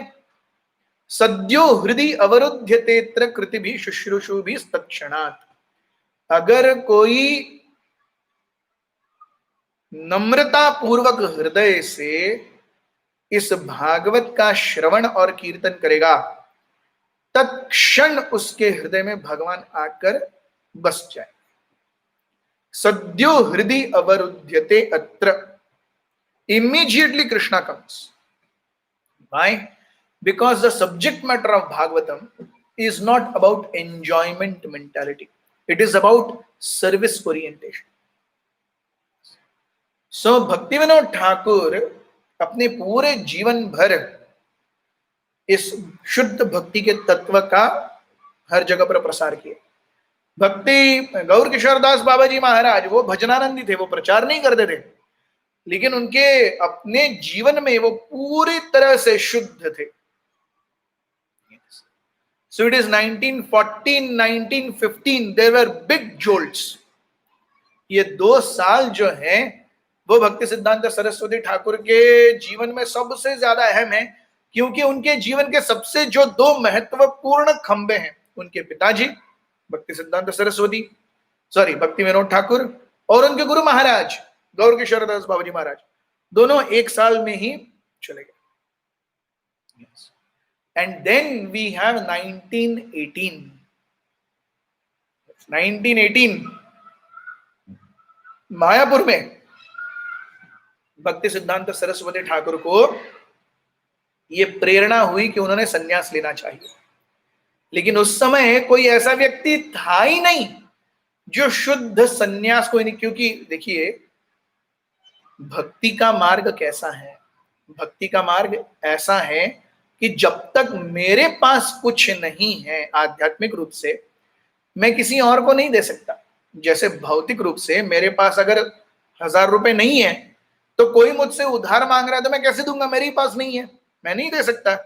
सद्यो हृदय अवरुध्यतेत्र कृति भी शुश्रूषु भी तत्क्षणात्। अगर कोई नम्रता पूर्वक हृदय से इस भागवत का श्रवण और कीर्तन करेगा, तत्क्षण उसके हृदय में भगवान आकर बस जाए। सद्यो हृदय अवरुध्यते अत्र, immediately Krishna comes. Why? Because the subject matter of Bhagavatam is not about enjoyment mentality, it is about service orientation. So Bhaktivinod Thakur अपने पूरे जीवन भर इस शुद्ध भक्ति के तत्व का हर जगह पर प्रसार किया। भक्ति गौर किशोर दास बाबा जी महाराज वो भजनानंदी थे, वो प्रचार नहीं करते थे, लेकिन उनके अपने जीवन में वो पूरी तरह से शुद्ध थे। So it is 1914, 1915, there were big jolts. ये 2 साल जो हैं वो भक्ति सिद्धांत सरस्वती ठाकुर के जीवन में सबसे ज्यादा अहम है, क्योंकि उनके जीवन के सबसे जो दो महत्वपूर्ण खंबे हैं, उनके पिताजी भक्ति सिद्धांत सरस्वती भक्ति विनोद ठाकुर और उनके गुरु महाराज गौर किशोर दास बाबा जी महाराज, दोनों एक साल में ही चले गए। And then we have 1918 Mayapur में भक्ति सिद्धांत सरस्वती ठाकुर को ये प्रेरणा हुई कि उन्होंने संन्यास लेना चाहिए। लेकिन उस समय कोई ऐसा व्यक्ति था ही नहीं जो शुद्ध संन्यास को, क्योंकि देखिए भक्ति का मार्ग कैसा है, भक्ति का मार्ग ऐसा है कि जब तक मेरे पास कुछ नहीं है आध्यात्मिक रूप से, मैं किसी और को नहीं दे सकता। जैसे भौतिक रूप से मेरे पास अगर 1000 रुपए नहीं है तो कोई मुझसे उधार मांग रहा है तो मैं कैसे दूंगा, मेरे पास नहीं है, मैं नहीं दे सकता।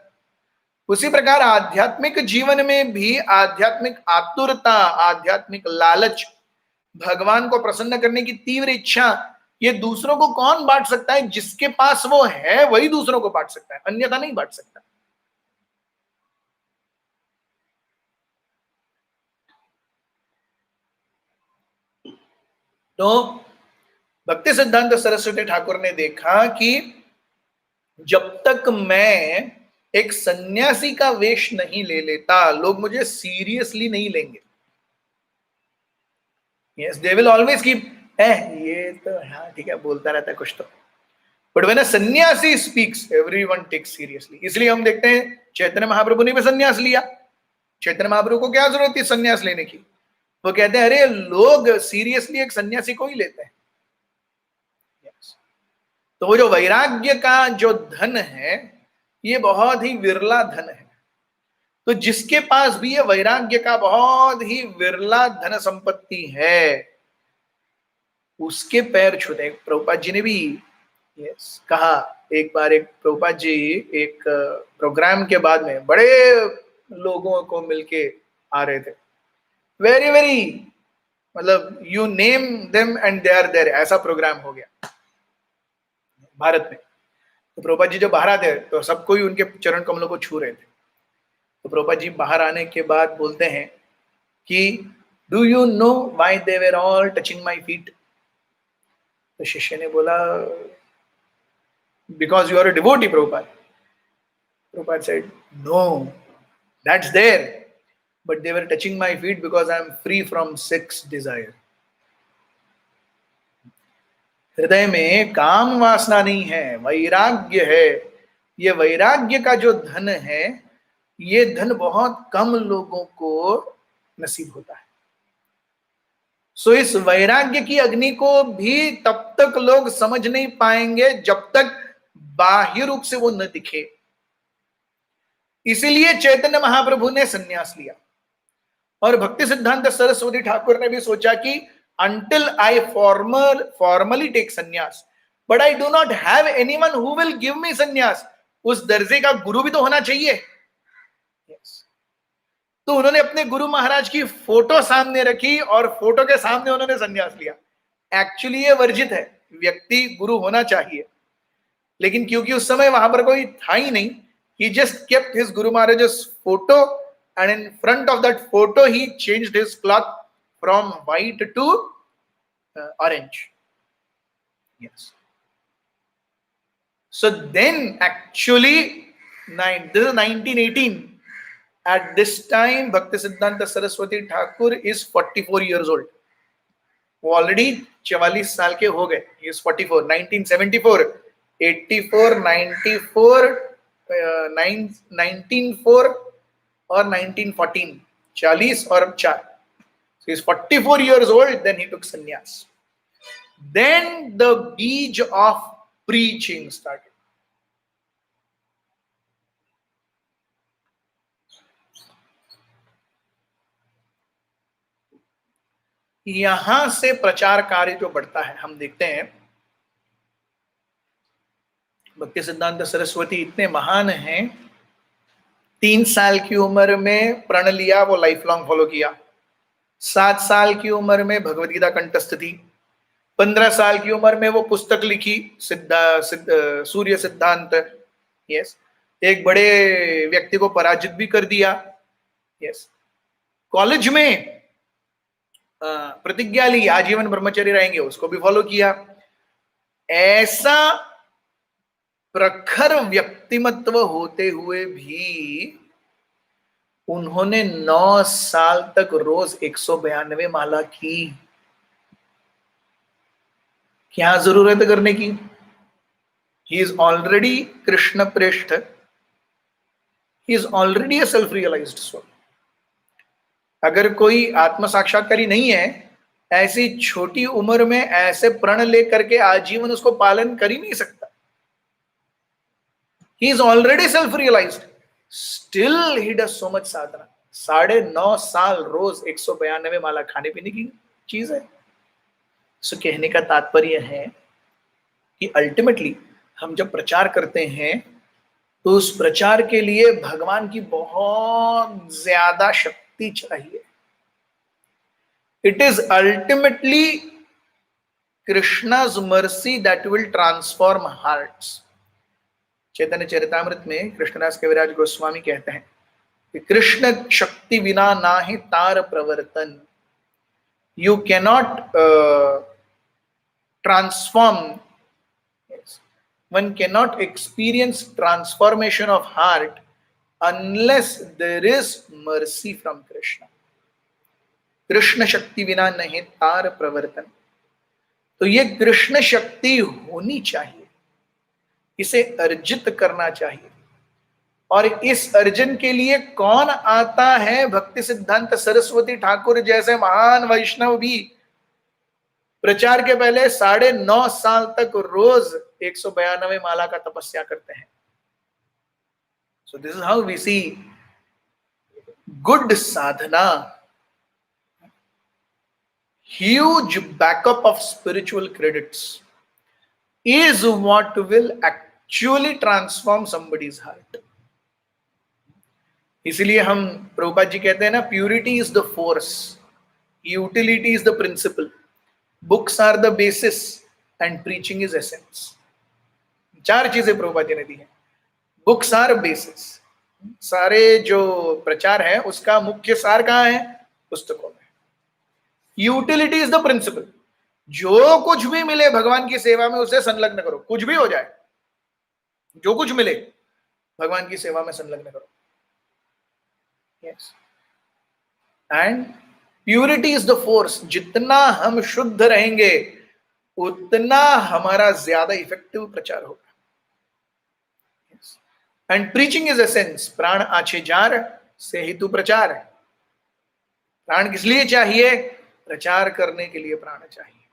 उसी प्रकार आध्यात्मिक जीवन में भी आध्यात्मिक आतुरता, आध्यात्मिक लालच, भगवान को प्रसन्न करने की तीव्र इच्छा, ये दूसरों को कौन बांट सकता है? जिसके पास वो है वही दूसरों को बांट सकता है, अन्यथा नहीं बांट सकता। तो भक्ति सिद्धांत सरस्वती ठाकुर ने देखा कि जब तक मैं एक सन्यासी का वेश नहीं ले लेता, लोग मुझे सीरियसली नहीं लेंगे। Yes, they will always keep, ये तो हाँ ठीक है, बोलता रहता है कुछ तो, बट व्हेन अ सन्यासी स्पीक्स एवरीवन टेक्स सीरियसली। इसलिए हम देखते हैं चैतन्य महाप्रभु ने भी सन्यास लिया। चैतन्य महाप्रभु को क्या जरूरत थी सन्यास लेने की? वो कहते हैं अरे लोग सीरियसली एक सन्यासी को ही लेते हैं। तो वो जो वैराग्य का जो धन है, ये बहुत ही विरला धन है। तो जिसके पास भी ये वैराग्य का बहुत ही विरला धन संपत्ति है, उसके पैर छूते। प्रभुपाद जी ने भी कहा एक बार, एक प्रभुपाद जी एक प्रोग्राम के बाद में बड़े लोगों को मिलके आ रहे थे, वेरी वेरी, मतलब you name them and they are there, ऐसा प्रोग्राम हो गया भारत में। तो प्रभुपाद जी जब बाहर आते हैं तो सबको ही उनके चरण कमलों को छू रहे थे। तो प्रभुपाद जी बाहर आने के बाद बोलते हैं कि do you know why they were all touching my feet? तो शिष्य ने बोला because you are a devotee Prabhupada. Prabhupada said no, that's there, but they were touching my feet because I am free from sex desire. हृदय में काम वासना नहीं है, वैराग्य है। ये वैराग्य का जो धन है, ये धन बहुत कम लोगों को नसीब होता है। सो इस वैराग्य की अग्नि को भी तब तक लोग समझ नहीं पाएंगे जब तक बाह्य रूप से वो न दिखे। इसीलिए चैतन्य महाप्रभु ने संन्यास लिया और भक्ति सिद्धांत सरस्वती ठाकुर ने भी सोचा कि until I formally take sannyas, but I do not have anyone who will give me sannyas. उस दर्जे का गुरु भी तो होना चाहिए। yes. तो उन्होंने अपने गुरु महाराज की फोटो सामने रखी और फोटो के सामने उन्होंने संन्यास लिया। एक्चुअली ये वर्जित है, व्यक्ति गुरु होना चाहिए, लेकिन क्योंकि उस समय वहां पर कोई था ही नहीं, he just kept his Guru Maharaj's photo and in front of that photo he changed his cloth from white to orange. Yes. So then actually, this is 1918. At this time, Bhakti Siddhanta Saraswati Thakur is 44 years old. वो already 44 साल के हो गए। He is 44. 1974, 84, 94, 1904 और 1914, 40 और 4. So he's 44 years old, then he took sannyas. Then the beej of preaching started. यहां से प्रचार कार्य जो बढ़ता है, हम देखते हैं भक्ति सिद्धांत सरस्वती इतने महान हैं, 3 साल की उम्र में प्रण लिया, वो लाइफ लॉन्ग फॉलो किया। 7 साल की उम्र में भगवद गीता कंठस्थ थी। 15 साल की उम्र में वो पुस्तक लिखी, सूर्य सिद्धांत। यस, एक बड़े व्यक्ति को पराजित भी कर दिया। यस, कॉलेज में प्रतिज्ञा ली, आजीवन ब्रह्मचर्य रहेंगे, उसको भी फॉलो किया। ऐसा प्रखर व्यक्तिमत्व होते हुए भी उन्होंने 9 साल तक रोज 192 माला की। क्या जरूरत है करने की? ही इज ऑलरेडी कृष्ण प्रेष्ठ, he is already a self realized soul. अगर कोई आत्म साक्षात्कारी नहीं है, ऐसी छोटी उम्र में ऐसे प्रण लेकर के आजीवन उसको पालन कर ही नहीं सकता। He is already self-realized. Still he does so much साधना। 9.5 साल रोज 192 माला खाने पीने की चीज है। सो कहने का तात्पर्य है कि अल्टीमेटली हम जब प्रचार करते हैं तो उस प्रचार के लिए भगवान की बहुत ज्यादा शक्ति चाहिए। It is ultimately Krishna's mercy that will transform hearts। Chaitanya Charitamrita में कृष्णदास कविराज गोस्वामी कहते हैं कि कृष्ण शक्ति बिना नाहि तार प्रवर्तन। You cannot transform, one cannot experience transformation of heart unless there is mercy from Krishna। Krishna शक्ति बिना नहीं तार प्रवर्तन। तो ये कृष्ण शक्ति होनी चाहिए, इसे अर्जित करना चाहिए। और इस अर्जन के लिए कौन आता है? भक्ति सिद्धांत सरस्वती ठाकुर जैसे महान वैष्णव भी प्रचार के पहले 9.5 साल तक रोज 192 माला का तपस्या करते हैं। So this is how we see good sadhana, huge backup of spiritual credits is what will actually transform somebody's heart। इसलिए हम प्रभुपाद जी कहते हैं ना, purity is the force, utility is the principle, books are the basis and preaching is essence. 4 चीजें प्रभुपाद जी ने दी हैं। Books are basis, सारे जो प्रचार है उसका मुख्य सार कहाँ है? पुस्तकों में। यूटिलिटी इज द प्रिंसिपल, जो कुछ भी मिले भगवान की सेवा में उसे संलग्न करो, कुछ भी हो जाए, जो कुछ मिले भगवान की सेवा में संलग्न करो। Yes, and purity is the force. जितना हम शुद्ध रहेंगे उतना हमारा ज्यादा इफेक्टिव प्रचार होगा। एंड प्रीचिंग इज एसेंस, प्राण आछे जार से हेतु प्रचार है। प्राण किस लिए चाहिए? प्रचार करने के लिए प्राण चाहिए।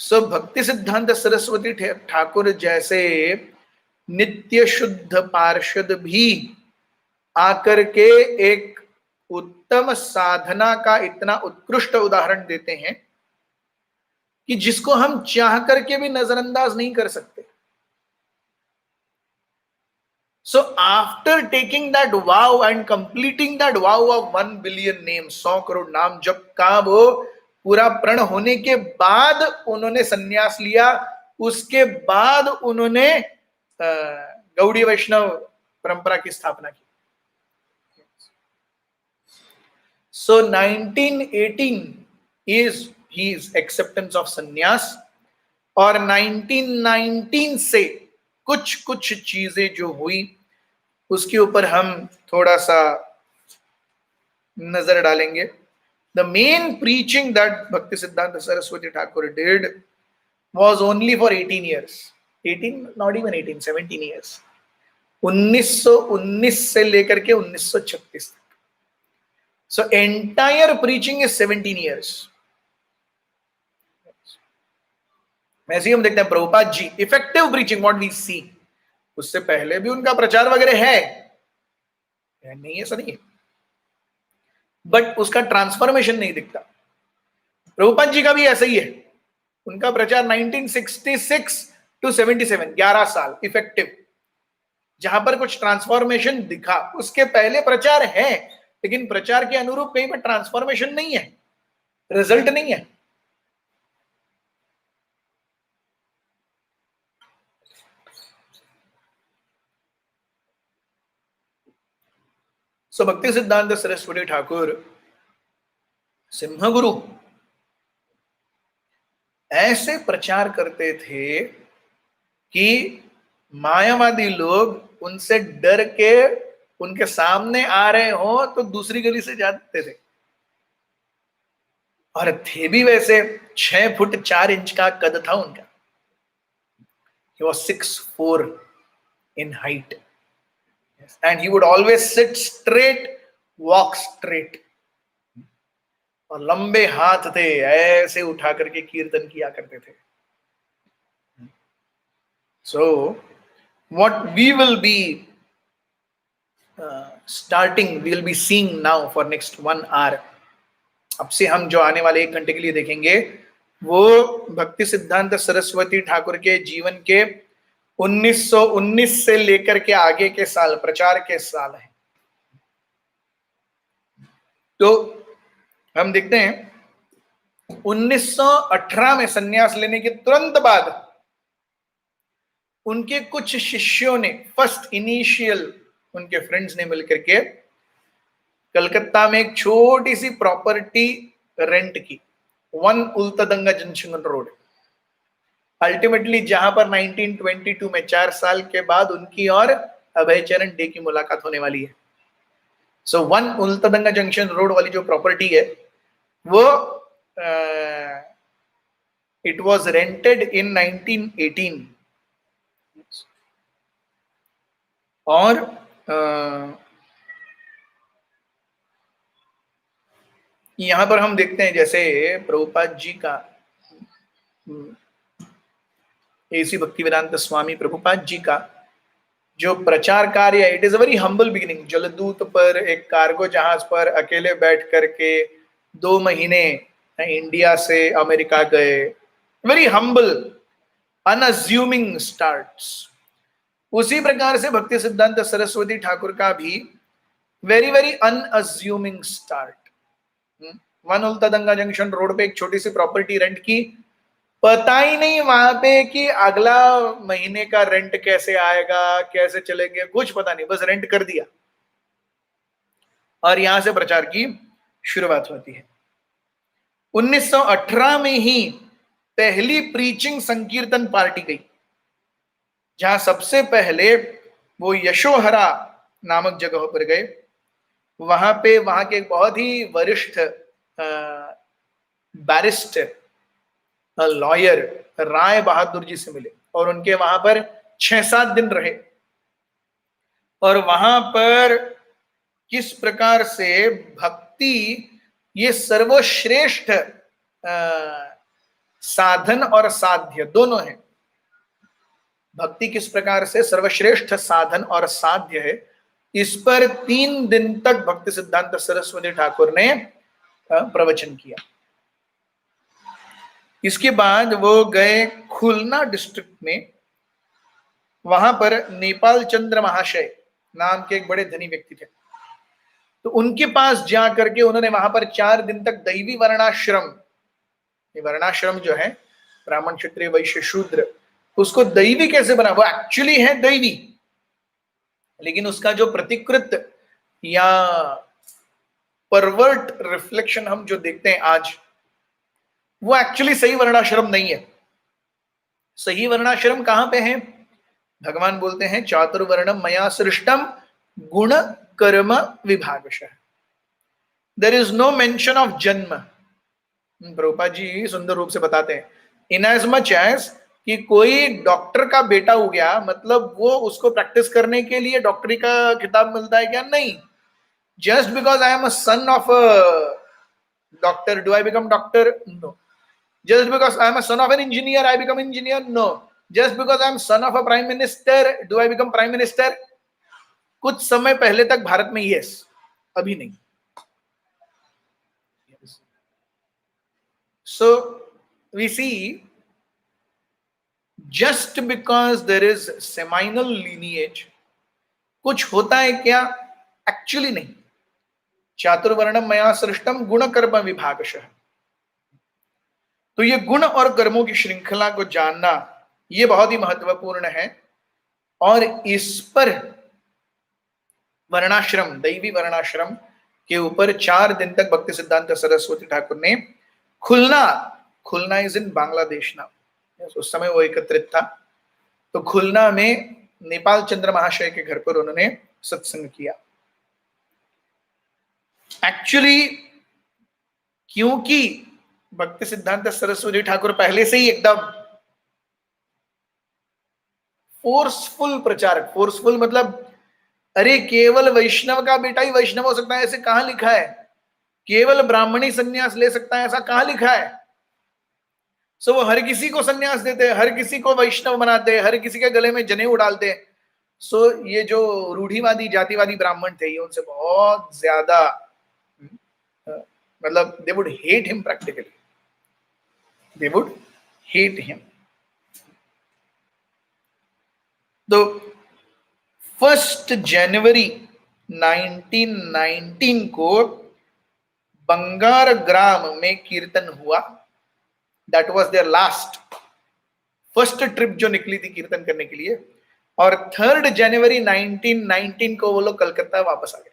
सो भक्ति सिद्धांत सरस्वती ठाकुर जैसे नित्य शुद्ध पार्षद भी आकर के एक उत्तम साधना का इतना उत्कृष्ट उदाहरण देते हैं कि जिसको हम चाह करके भी नजरअंदाज नहीं कर सकते। So after taking that vow and completing that vow of 1 billion names, 100 crore नाम जप का वो पूरा प्रण होने के बाद उन्होंने सन्यास लिया। उसके बाद उन्होंने गौड़ी वैष्णव परंपरा की स्थापना की। So 1918 is his acceptance of संन्यास, और 1919 से कुछ चीजें जो हुई उसके ऊपर हम थोड़ा सा नजर डालेंगे। The main preaching that Bhakti Siddhanta Saraswati Thakur did was only for 18 years. 18, not even 18, 17 years. 1919 से लेकर के 1936 तक। So entire preaching is 17 years. ऐसे ही हम देखते हैं Prabhupada ji, effective preaching what we सी। उससे पहले भी उनका प्रचार वगैरह है, नहीं ऐसा नहीं है, बट उसका ट्रांसफॉर्मेशन नहीं दिखता। प्रभुपाद जी का भी ऐसा ही है। उनका प्रचार 1966 to 77, 11 साल इफेक्टिव, जहां पर कुछ ट्रांसफॉर्मेशन दिखा। उसके पहले प्रचार है लेकिन प्रचार के अनुरूप कहीं पर ट्रांसफॉर्मेशन नहीं है, रिजल्ट नहीं है। सो भक्ति सिद्धांत सरस्वती ठाकुर सिंहगुरु ऐसे प्रचार करते थे कि मायावादी लोग उनसे डर के उनके सामने आ रहे हो तो दूसरी गली से जाते थे, और थे भी वैसे 6 फुट 4 इंच का कद था उनका। He was 6'4" in height, and he would always sit straight, walk straight, और लंबे हाथ थे, ऐसे उठा करके कीर्तन किया करते थे। So what we will be starting, we will be seeing now for next 1 hour, अब से हम जो आने वाले 1 घंटे के लिए देखेंगे वो भक्ति सिद्धांत सरस्वती ठाकुर के जीवन के 1919 से लेकर के आगे के साल, प्रचार के साल है। तो हम देखते हैं 1918 में संन्यास लेने के तुरंत बाद उनके कुछ शिष्यों ने, फर्स्ट इनिशियल उनके फ्रेंड्स ने मिलकर के कलकत्ता में एक छोटी सी प्रॉपर्टी रेंट की, 1 उल्टादंगा जंक्शन रोड। अल्टीमेटली जहां पर 1922 में 4 साल के बाद उनकी और अभयचरण डे की मुलाकात होने वाली है। सो 1 उल्टादंगा जंक्शन रोड वाली जो प्रॉपर्टी है वो इट वाज रेंटेड इन 1918, और यहां पर हम देखते हैं जैसे प्रभुपाद जी का, एसी भक्तिवेदांत स्वामी प्रभुपाद जी का जो प्रचार कार्य है, it is a very humble beginning. Jaladuta पर एक कार्गो जहाज पर अकेले बैठ करके 2 महीने इंडिया से अमेरिका गए, वेरी हम्बल अनअज्यूमिंग स्टार्ट्स। उसी प्रकार से भक्ति सिद्धांत सरस्वती ठाकुर का भी very very unassuming start. 1 Ultadanga junction road पे एक छोटी सी प्रॉपर्टी रेंट की, पता ही नहीं वहां पे कि अगला महीने का रेंट कैसे आएगा, कैसे चलेंगे, कुछ पता नहीं, बस रेंट कर दिया और यहां से प्रचार की शुरुआत होती है। 1918 में ही पहली प्रीचिंग संकीर्तन पार्टी गई, जहां सबसे पहले वो यशोहरा नामक जगह पर गए। वहां पे वहां के बहुत ही वरिष्ठ बैरिस्टर, लॉयर राय बहादुर जी से मिले और उनके वहां पर 6-7 दिन रहे, और वहां पर किस प्रकार से भक्ति ये सर्वश्रेष्ठ साधन और साध्य दोनों है, भक्ति किस प्रकार से सर्वश्रेष्ठ साधन और साध्य है, इस पर 3 दिन तक भक्ति सिद्धांत सरस्वती ठाकुर ने प्रवचन किया। इसके बाद वो गए खुलना डिस्ट्रिक्ट में, वहां पर नेपाल चंद्र महाशय नाम के एक बड़े धनी व्यक्ति थे, तो उनके पास जाकर के उन्होंने वहां पर 4 दिन तक दैवी वर्णाश्रम, ये वर्णाश्रम जो है ब्राह्मण क्षत्रिय वैश्य शूद्र, उसको दैवी कैसे बना, वो एक्चुअली है दैवी, लेकिन उसका जो प्रतिकृत या परवर्ट रिफ्लेक्शन हम जो देखते हैं आज, वो एक्चुअली सही वर्णाश्रम नहीं है। सही वर्णाश्रम कहां पे है? भगवान बोलते हैं चातुर्वर्णम मया सृष्टम गुण कर्म विभागशः, there is no mention of janma. Prabhupada जी सुंदर रूप से बताते हैं, इन एज मच एज कि कोई डॉक्टर का बेटा हो गया, मतलब वो उसको प्रैक्टिस करने के लिए डॉक्टरी का किताब मिलता है क्या? नहीं। Just because I am a son of a doctor do I become doctor? No. Just because I am a son of an engineer, I become engineer? No. Just because I am son of a prime minister, do I become prime minister? कुछ समय पहले तक भारत में yes, अभी नहीं। So we see, just because there is seminal lineage, कुछ होता है क्या? Actually नहीं। चातुर्वर्णम मया सृष्टम गुण कर्म विभागशः, तो ये गुण और कर्मों की श्रृंखला को जानना ये बहुत ही महत्वपूर्ण है, और इस पर वर्णाश्रम, दैवी वर्णाश्रम के ऊपर 4 दिन तक भक्ति सिद्धांत सरस्वती ठाकुर ने खुलना, खुलना इज इन बांग्लादेश ना, उस समय वो एकत्रित था, तो खुलना में नेपाल चंद्र महाशय के घर पर उन्होंने सत्संग किया। एक्चुअली क्योंकि भक्ति सिद्धांत सरस्वती ठाकुर पहले से ही एकदम फोर्सफुल प्रचारक, फोर्सफुल मतलब अरे केवल वैष्णव का बेटा ही वैष्णव हो सकता है ऐसे कहां लिखा है, केवल ब्राह्मणी संन्यास ले सकता है ऐसा कहां लिखा है। सो वो हर किसी को संन्यास देते हैं, हर किसी को वैष्णव बनाते हैं, हर किसी के गले में जनेऊ डालते हैं। सो ये जो रूढ़िवादी जातिवादी ब्राह्मण थे, ये उनसे बहुत ज्यादा मतलब they would hate him, practically they would hate him. तो 1 जनवरी 1919 को बंगार ग्राम में कीर्तन हुआ। That was there first trip जो निकली थी कीर्तन करने के लिए। और 3 जनवरी 1919 को वो लोग कलकत्ता वापस आ गए।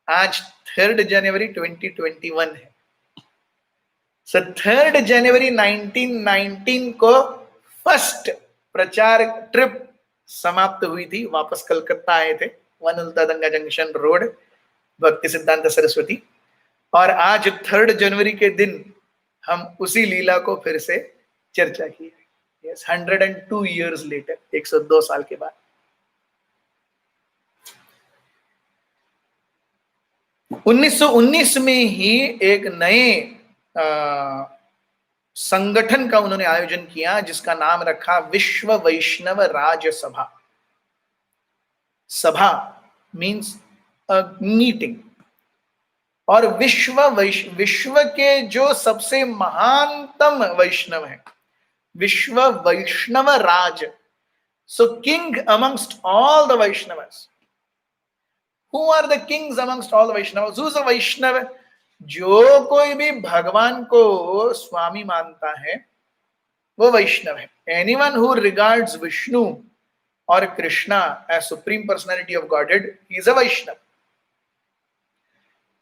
आज 3 जनवरी 2021 है। सो 3 जनवरी 1919 को फर्स्ट प्रचार ट्रिप समाप्त हुई थी, वापस कलकत्ता आए थे, वन उल्टादंगा जंक्शन रोड, भक्ति सिद्धांत सरस्वती। और आज 3 जनवरी के दिन हम उसी लीला को फिर से चर्चा की। यस, 102 years later, 102 साल के बाद। 1919 में ही एक नए संगठन का उन्होंने आयोजन किया जिसका नाम रखा विश्व वैष्णव राज्य सभा। सभा मीन्स मीटिंग। और विश्व के जो सबसे महानतम वैष्णव है, विश्व वैष्णव राज, so king amongst all the Vaishnavas. Who are the kings amongst all the Vaishnavas? Who is a Vaishnav? जो कोई भी भगवान को स्वामी मानता है वो वैष्णव है। Anyone who regards Vishnu or Krishna as supreme personality of Godhead, he is a Vaishnav.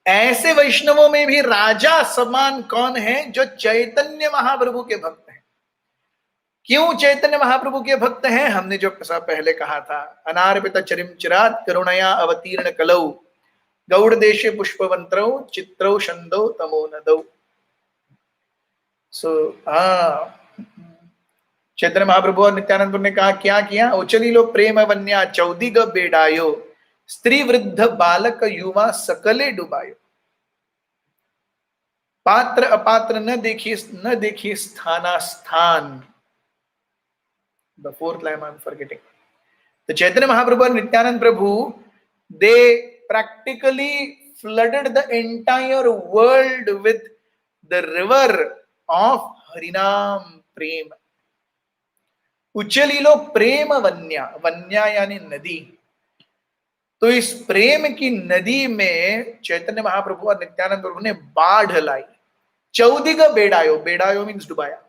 ऐसे वैष्णवों में भी राजा समान कौन है? जो चैतन्य महाप्रभु के भक्त हैं। क्यों चैतन्य महाप्रभु के भक्त हैं? हमने जो पहले कहा था, अनार्पित चरिम चिरात करुणया अवतीर्ण कलौ गौड़ देशे पुष्पवंत्रौ चित्रौ शंदौ तमो नदौ। सो चैतन्य महाप्रभु और नित्यानंद ने कहा, क्या किया? उचलीलो प्रेम वन्या चौदिग बेडायो स्त्री वृद्ध बालक युवा सकले डुबायो। पात्र अपात्र न देखिए स्थाना स्थान। The 4th line I'm forgetting. The Chaitanya Mahaprabhu and Nityanand Prabhu, they practically flooded the entire world with the river of Harinam Prem. उचलीलो प्रेम वन्या, वन्या यानी नदी। तो इस प्रेम की नदी में चैतन्य महाप्रभु और नित्यानंद प्रभु ने बाढ़ लाई। चौदिग बेडायो, बेडायो मीन्स डुबाया।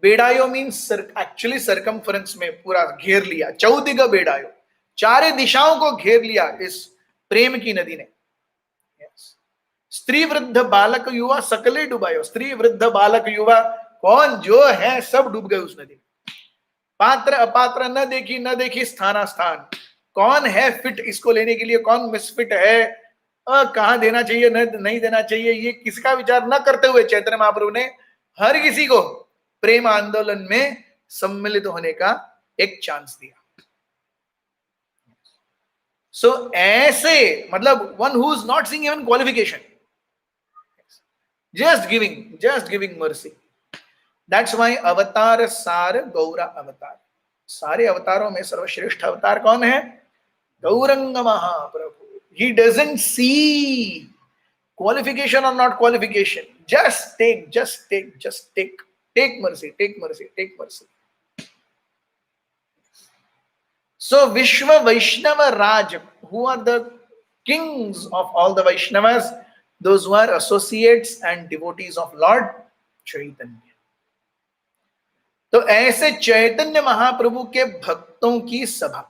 बेडायो मीन्स एक्चुअली सरकमफ्रेंस में पूरा घेर लिया। चौदिग बेडायो, चारे दिशाओं को घेर लिया इस प्रेम की नदी ने। स्त्री वृद्ध बालक युवा सकले डुबायो। स्त्री वृद्ध बालक युवा कौन जो है सब डूब गए उस नदी में। पात्र अपात्र न देखी स्थाना स्थान। कौन है फिट इसको लेने के लिए, कौन मिसफिट है, कहां देना चाहिए नहीं देना चाहिए, ये किसका विचार न करते हुए चैतन्य महाप्रभु ने हर किसी को प्रेम आंदोलन में सम्मिलित होने का एक चांस दिया। सो ऐसे मतलब one who is not seeing even qualification, just giving mercy. That's why अवतार सार गौरा अवतार। सारे अवतारों में सर्वश्रेष्ठ अवतार कौन है? गौरंग महाप्रभु। He doesn't see qualification or not qualification. Just take. Take mercy. So Vishwa Vaishnava Raj, who are the kings of all the Vaishnavas? Those who are associates and devotees of Lord Chaitanya. तो ऐसे चैतन्य महाप्रभु के भक्तों की सभा,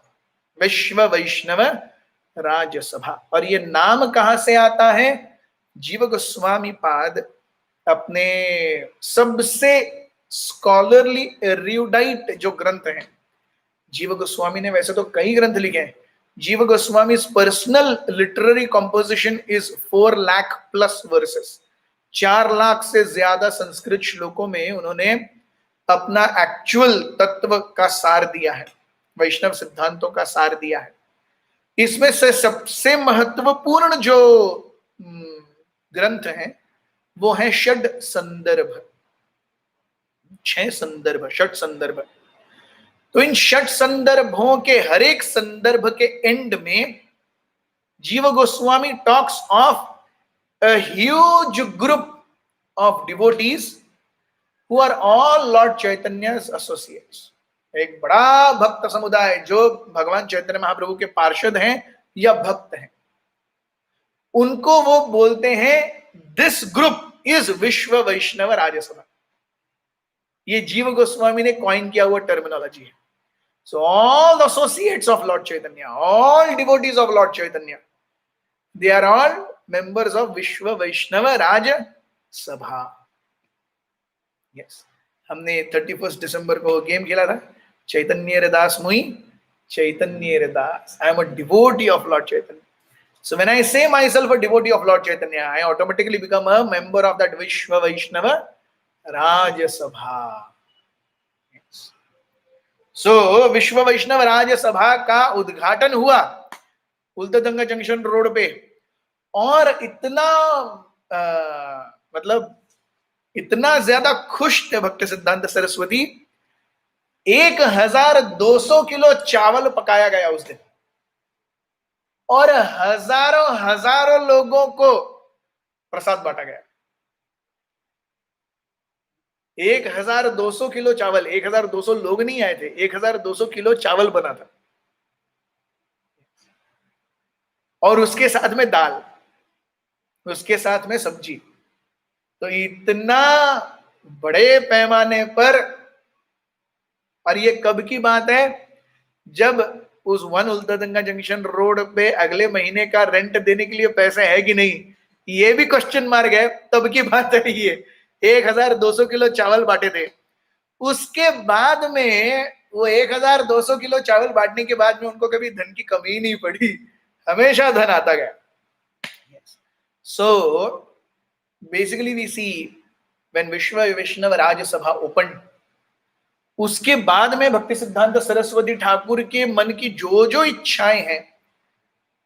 विश्व वैष्णव राजसभा। और ये नाम कहां से आता है? जीव गोस्वामी पाद अपने सबसे स्कॉलरली एर्यूडाइट जो ग्रंथ हैं, जीव गोस्वामी ने वैसे तो कई ग्रंथ लिखे हैं, जीव Goswami personal literary composition is 4 lakh plus versus. 4 lakh से ज्यादा संस्कृत श्लोकों में उन्होंने अपना एक्चुअल तत्व का सार दिया है, वैष्णव सिद्धांतों का सार दिया है। इसमें से सबसे महत्वपूर्ण जो ग्रंथ हैं वो है षड संदर्भ, 6 संदर्भ, षट संदर्भ। तो इन षट संदर्भों के हर एक संदर्भ के एंड में जीव Goswami talks of a huge group of devotees who are all Lord Chaitanya's associates। एक बड़ा भक्त समुदाय जो भगवान चैतन्य महाप्रभु के पार्षद हैं या भक्त हैं, उनको वो बोलते हैं दिस ग्रुप इज विश्व वैष्णव राजसभा। ये जीव गोस्वामी ने कॉइन किया हुआ टर्मिनोलॉजी है। So all the associates of Lord Chaitanya, all devotees of Lord Chaitanya, they are all members of Vishva वैष्णव राज सभा। यस, हमने 31 दिसंबर को गेम खेला था, चैतन्य दास मुई Chaitanya Das. I am a devotee of Lord Chaitanya. So when I say myself a devotee of Lord Chaitanya, I automatically become a member of that Vishwa Vaishnava Raj Sabha. Yes. So विश्व वैष्णव राज सभा का उद्घाटन हुआ उल्टादंगा जंक्शन रोड पे, और इतना मतलब इतना ज्यादा खुश थे भक्त सिद्धांत सरस्वती, 1200 किलो चावल पकाया गया उस दिन, और हजारों हजारों लोगों को प्रसाद बांटा गया। 1200 किलो चावल, 1200 लोग नहीं आए थे, 1200 किलो चावल बना था, और उसके साथ में दाल, उसके साथ में सब्जी। तो इतना बड़े पैमाने पर, और ये कब की बात है? जब उस 1 उल्टादंगा जंक्शन रोड पे अगले महीने का रेंट देने के लिए पैसे है कि नहीं, ये भी क्वेश्चन मार्क है। तब की बात है ये, 1200 किलो चावल बांटे थे। उसके बाद में वो 1200 किलो चावल बांटने के बाद में उनको कभी धन की कमी नहीं पड़ी, हमेशा धन आता गया। So basically we see when विश्व वैष्णव राज सभा ओपन, उसके बाद में भक्ति सिद्धांत सरस्वती ठाकुर के मन की जो जो इच्छाएं हैं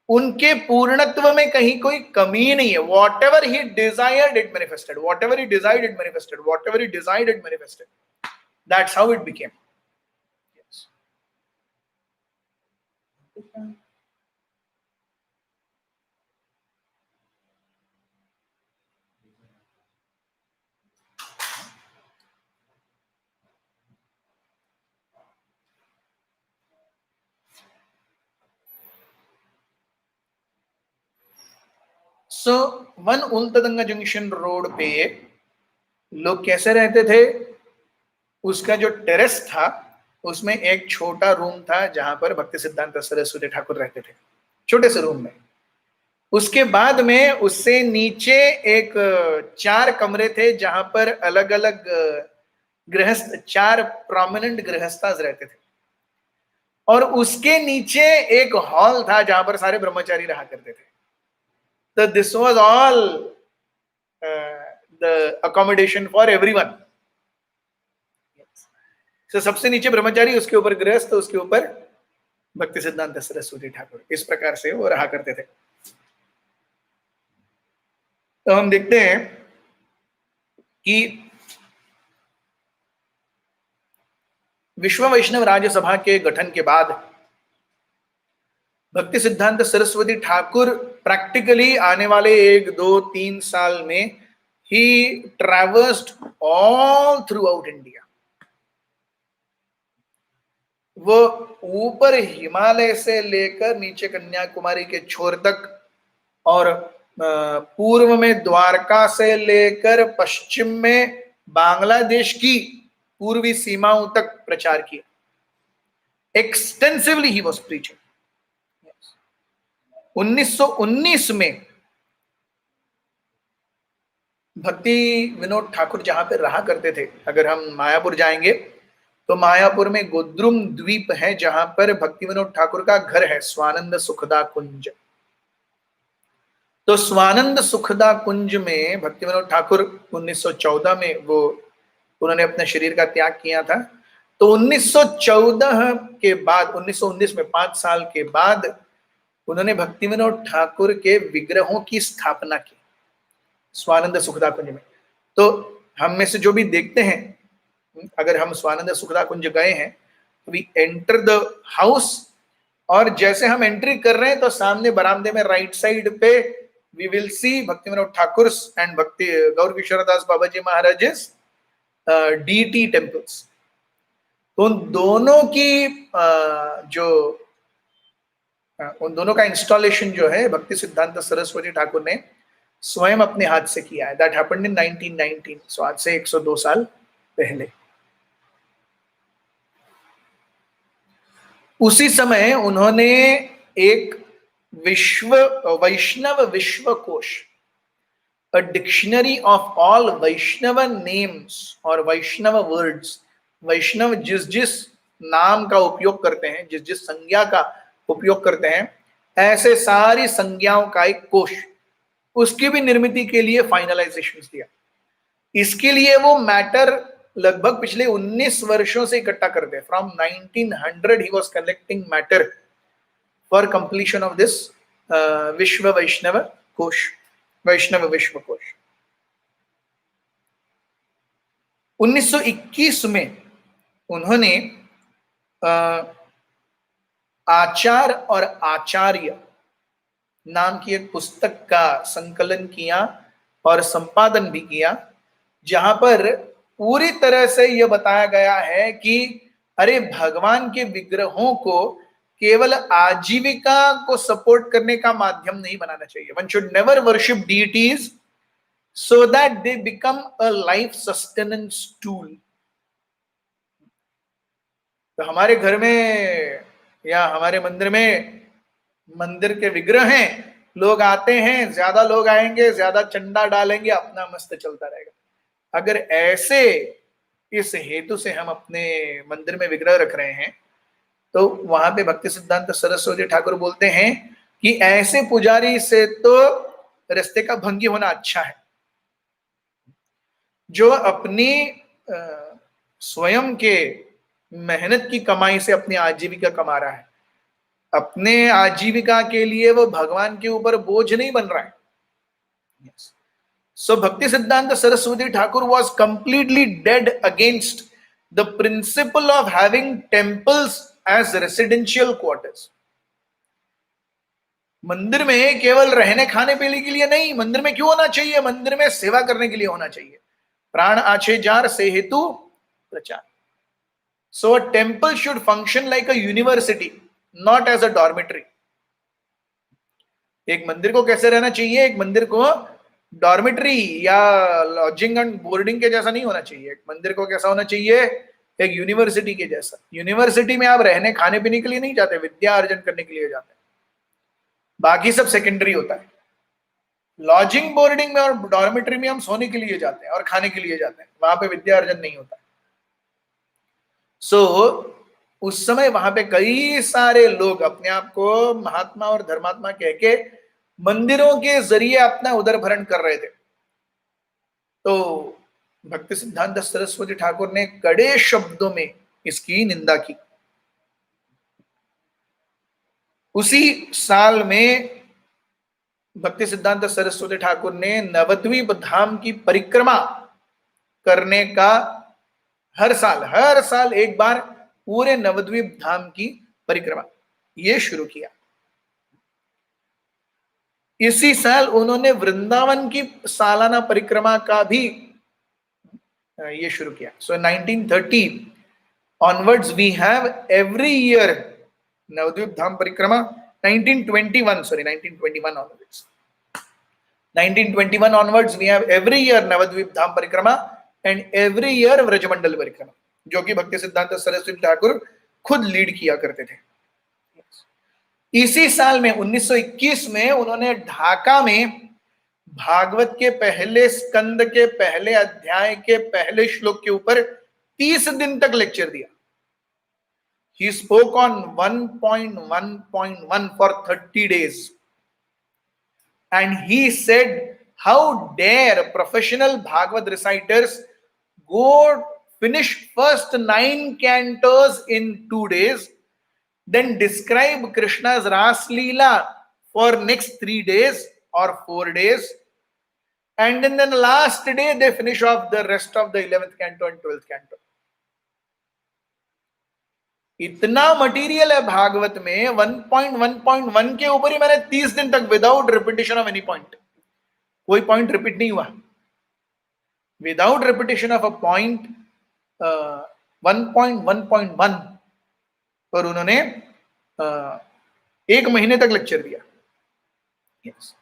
उनके पूर्णत्व में कहीं कोई कमी नहीं है। Whatever he desired it manifested, whatever he desired it manifested, whatever he desired it manifested, that's how it became. So 1 Ultadanga junction road पे लोग कैसे रहते थे? उसका जो टेरेस था उसमें एक छोटा रूम था जहां पर भक्ति सिद्धांत सरस्वती ठाकुर रहते थे, छोटे से रूम में। उसके बाद में उससे नीचे एक 4 कमरे थे जहां पर अलग अलग गृहस्थ, 4 प्रोमिनेंट गृहस्थास रहते थे, और उसके नीचे एक हॉल था जहां पर सारे ब्रह्मचारी रहा करते थे। So this was all the accommodation for everyone. So सबसे नीचे ब्रह्मचारी, उसके ऊपर गृहस्थ, उसके ऊपर भक्ति सिद्धांत सरस्वती ठाकुर, इस प्रकार से वो रहा करते थे। तो हम देखते हैं कि विश्व वैष्णव राज्य सभा के गठन के बाद भक्ति सिद्धांत सरस्वती ठाकुर प्रैक्टिकली आने वाले 1, 2, 3 साल में ही ट्रैवर्स्ड ऑल थ्रू आउट इंडिया। वो ऊपर हिमालय से लेकर नीचे कन्याकुमारी के छोर तक, और पूर्व में द्वारका से लेकर पश्चिम में बांग्लादेश की पूर्वी सीमाओं तक प्रचार किया। Extensively he was preaching. 1919 में भक्ति विनोद ठाकुर जहां पे रहा करते थे, अगर हम मायापुर जाएंगे तो मायापुर में गोद्रुम द्वीप है जहां पर भक्ति विनोद ठाकुर का घर है, स्वानंद सुखदा कुंज। तो स्वानंद सुखदा कुंज में भक्ति विनोद ठाकुर 1914 में वो उन्होंने अपने शरीर का त्याग किया था। तो 1914 के बाद 1919 में 5 साल के बाद उन्होंने भक्ति विनोद ठाकुर के विग्रहों की स्थापना की स्वानंद सुखदा कुंज में। तो हम में से जो भी देखते हैं, अगर हम स्वानंद सुखदा कुंज गए हैं तो वी एंटर द हाउस, और जैसे हम एंट्री कर रहे हैं तो सामने बरामदे में राइट साइड पे वी विल सी भक्ति विनोद ठाकुर एंड भक्ति गौर किशोरदास बाबा जी महाराज डीटी टेम्पल्स। तो उन दोनों की उन दोनों का इंस्टॉलेशन जो है भक्ति सिद्धांत सरस्वती ठाकुर ने स्वयं अपने हाथ से किया है। दैट हैपेंड इन 1919, सो आज से 102 साल पहले। उसी समय उन्होंने एक वैष्णव विश्वकोश, a dictionary of all Vaishnava names और वैष्णव वर्ड्स, वैष्णव जिस जिस नाम का उपयोग करते हैं, जिस जिस संज्ञा का उपयोग करते हैं, ऐसे सारी संज्ञाओं का एक कोश, उसकी भी निर्मिति के लिए फाइनलाइजेशन दिया। इसके लिए वो मैटर लगभग पिछले 19 वर्षों से इकट्ठा करते हैं। From 1900 he was collecting matter for completion of this विश्व वैष्णव कोश, वैष्णव विश्व कोश। 1921 में उन्होंने आचार और आचार्य नाम की एक पुस्तक का संकलन किया और संपादन भी किया, जहां पर पूरी तरह से यह बताया गया है कि अरे भगवान के विग्रहों को केवल आजीविका को सपोर्ट करने का माध्यम नहीं बनाना चाहिए। One should never worship deities so that they become a life sustenance tool. तो हमारे घर में या हमारे मंदिर में मंदिर के विग्रह हैं, लोग आते हैं, ज्यादा लोग आएंगे, ज्यादा चंदा डालेंगे, अपना मस्त चलता रहेगा। अगर ऐसे इस हेतु से हम अपने मंदिर में विग्रह रख रहे हैं तो वहां पे भक्ति सिद्धांत सरस्वती ठाकुर बोलते हैं कि ऐसे पुजारी से तो रास्ते का भंगी होना अच्छा है, जो अपनी स्वयं के मेहनत की कमाई से अपनी आजीविका कमा रहा है, अपने आजीविका के लिए वो भगवान के ऊपर बोझ नहीं बन रहा है। yes. So Bhakti Siddhanta Saraswati Thakur was completely dead against the principle of having temples as residential quarters. मंदिर में केवल रहने खाने पीने के लिए नहीं, मंदिर में क्यों होना चाहिए? मंदिर में सेवा करने के लिए होना चाहिए। प्राण आछे जार से हेतु प्रचार। So a temple should function like a university, not as a dormitory. एक मंदिर को कैसे रहना चाहिए? एक मंदिर को डॉर्मिटरी या लॉजिंग एंड बोर्डिंग के जैसा नहीं होना चाहिए। एक मंदिर को कैसा होना चाहिए? एक यूनिवर्सिटी के जैसा। यूनिवर्सिटी में आप रहने खाने पीने के लिए नहीं जाते, विद्या अर्जन करने के लिए जाते हैं, बाकी सब सेकेंडरी होता है। लॉजिंग बोर्डिंग में और डॉर्मिटरी में हम सोने के लिए जाते हैं और खाने के लिए जाते हैं, वहां पे विद्या अर्जन नहीं होता है। उस समय वहां पे कई सारे लोग अपने आप को महात्मा और धर्मात्मा कह के मंदिरों के जरिए अपना उदर भरण कर रहे थे। तो भक्ति सिद्धांत सरस्वती ठाकुर ने कड़े शब्दों में इसकी निंदा की। उसी साल में भक्ति सिद्धांत सरस्वती ठाकुर ने नवद्वीप धाम की परिक्रमा करने का हर साल एक बार पूरे नवद्वीप धाम की परिक्रमा ये शुरू किया। इसी साल उन्होंने वृंदावन की सालाना परिक्रमा का भी ये शुरू किया। So 1930 onwards we have every year Navadvip Dham parikrama. 1921 onwards 1921 onwards we have every year Nabadwip Dham परिक्रमा एंड एवरी ईयर व्रजमंडल परिक्रमा, जो कि भक्ति सिद्धांत सरस्वती ठाकुर खुद लीड किया करते थे। इसी साल में 1921 में उन्होंने ढाका में भागवत के पहले स्कंद के पहले अध्याय के पहले श्लोक के ऊपर 30 दिन तक लेक्चर दिया। He spoke on 1.1.1 for 30 days. And he said, how dare professional Bhagavad reciters go finish first 9 cantos in 2 days, then describe Krishna's Ras Leela for next 3 days or 4 days, and then the last day they finish off the rest of the 11th canto and 12th canto. इतना material है भागवत में, 1.1.1 के ऊपर ही मैंने 30 दिन तक without repetition of any point, कोई point repeat नहीं हुआ, without repetition of a point 1.1.1 पर उन्होंने 1 महीने तक लेक्चर दिया। yes.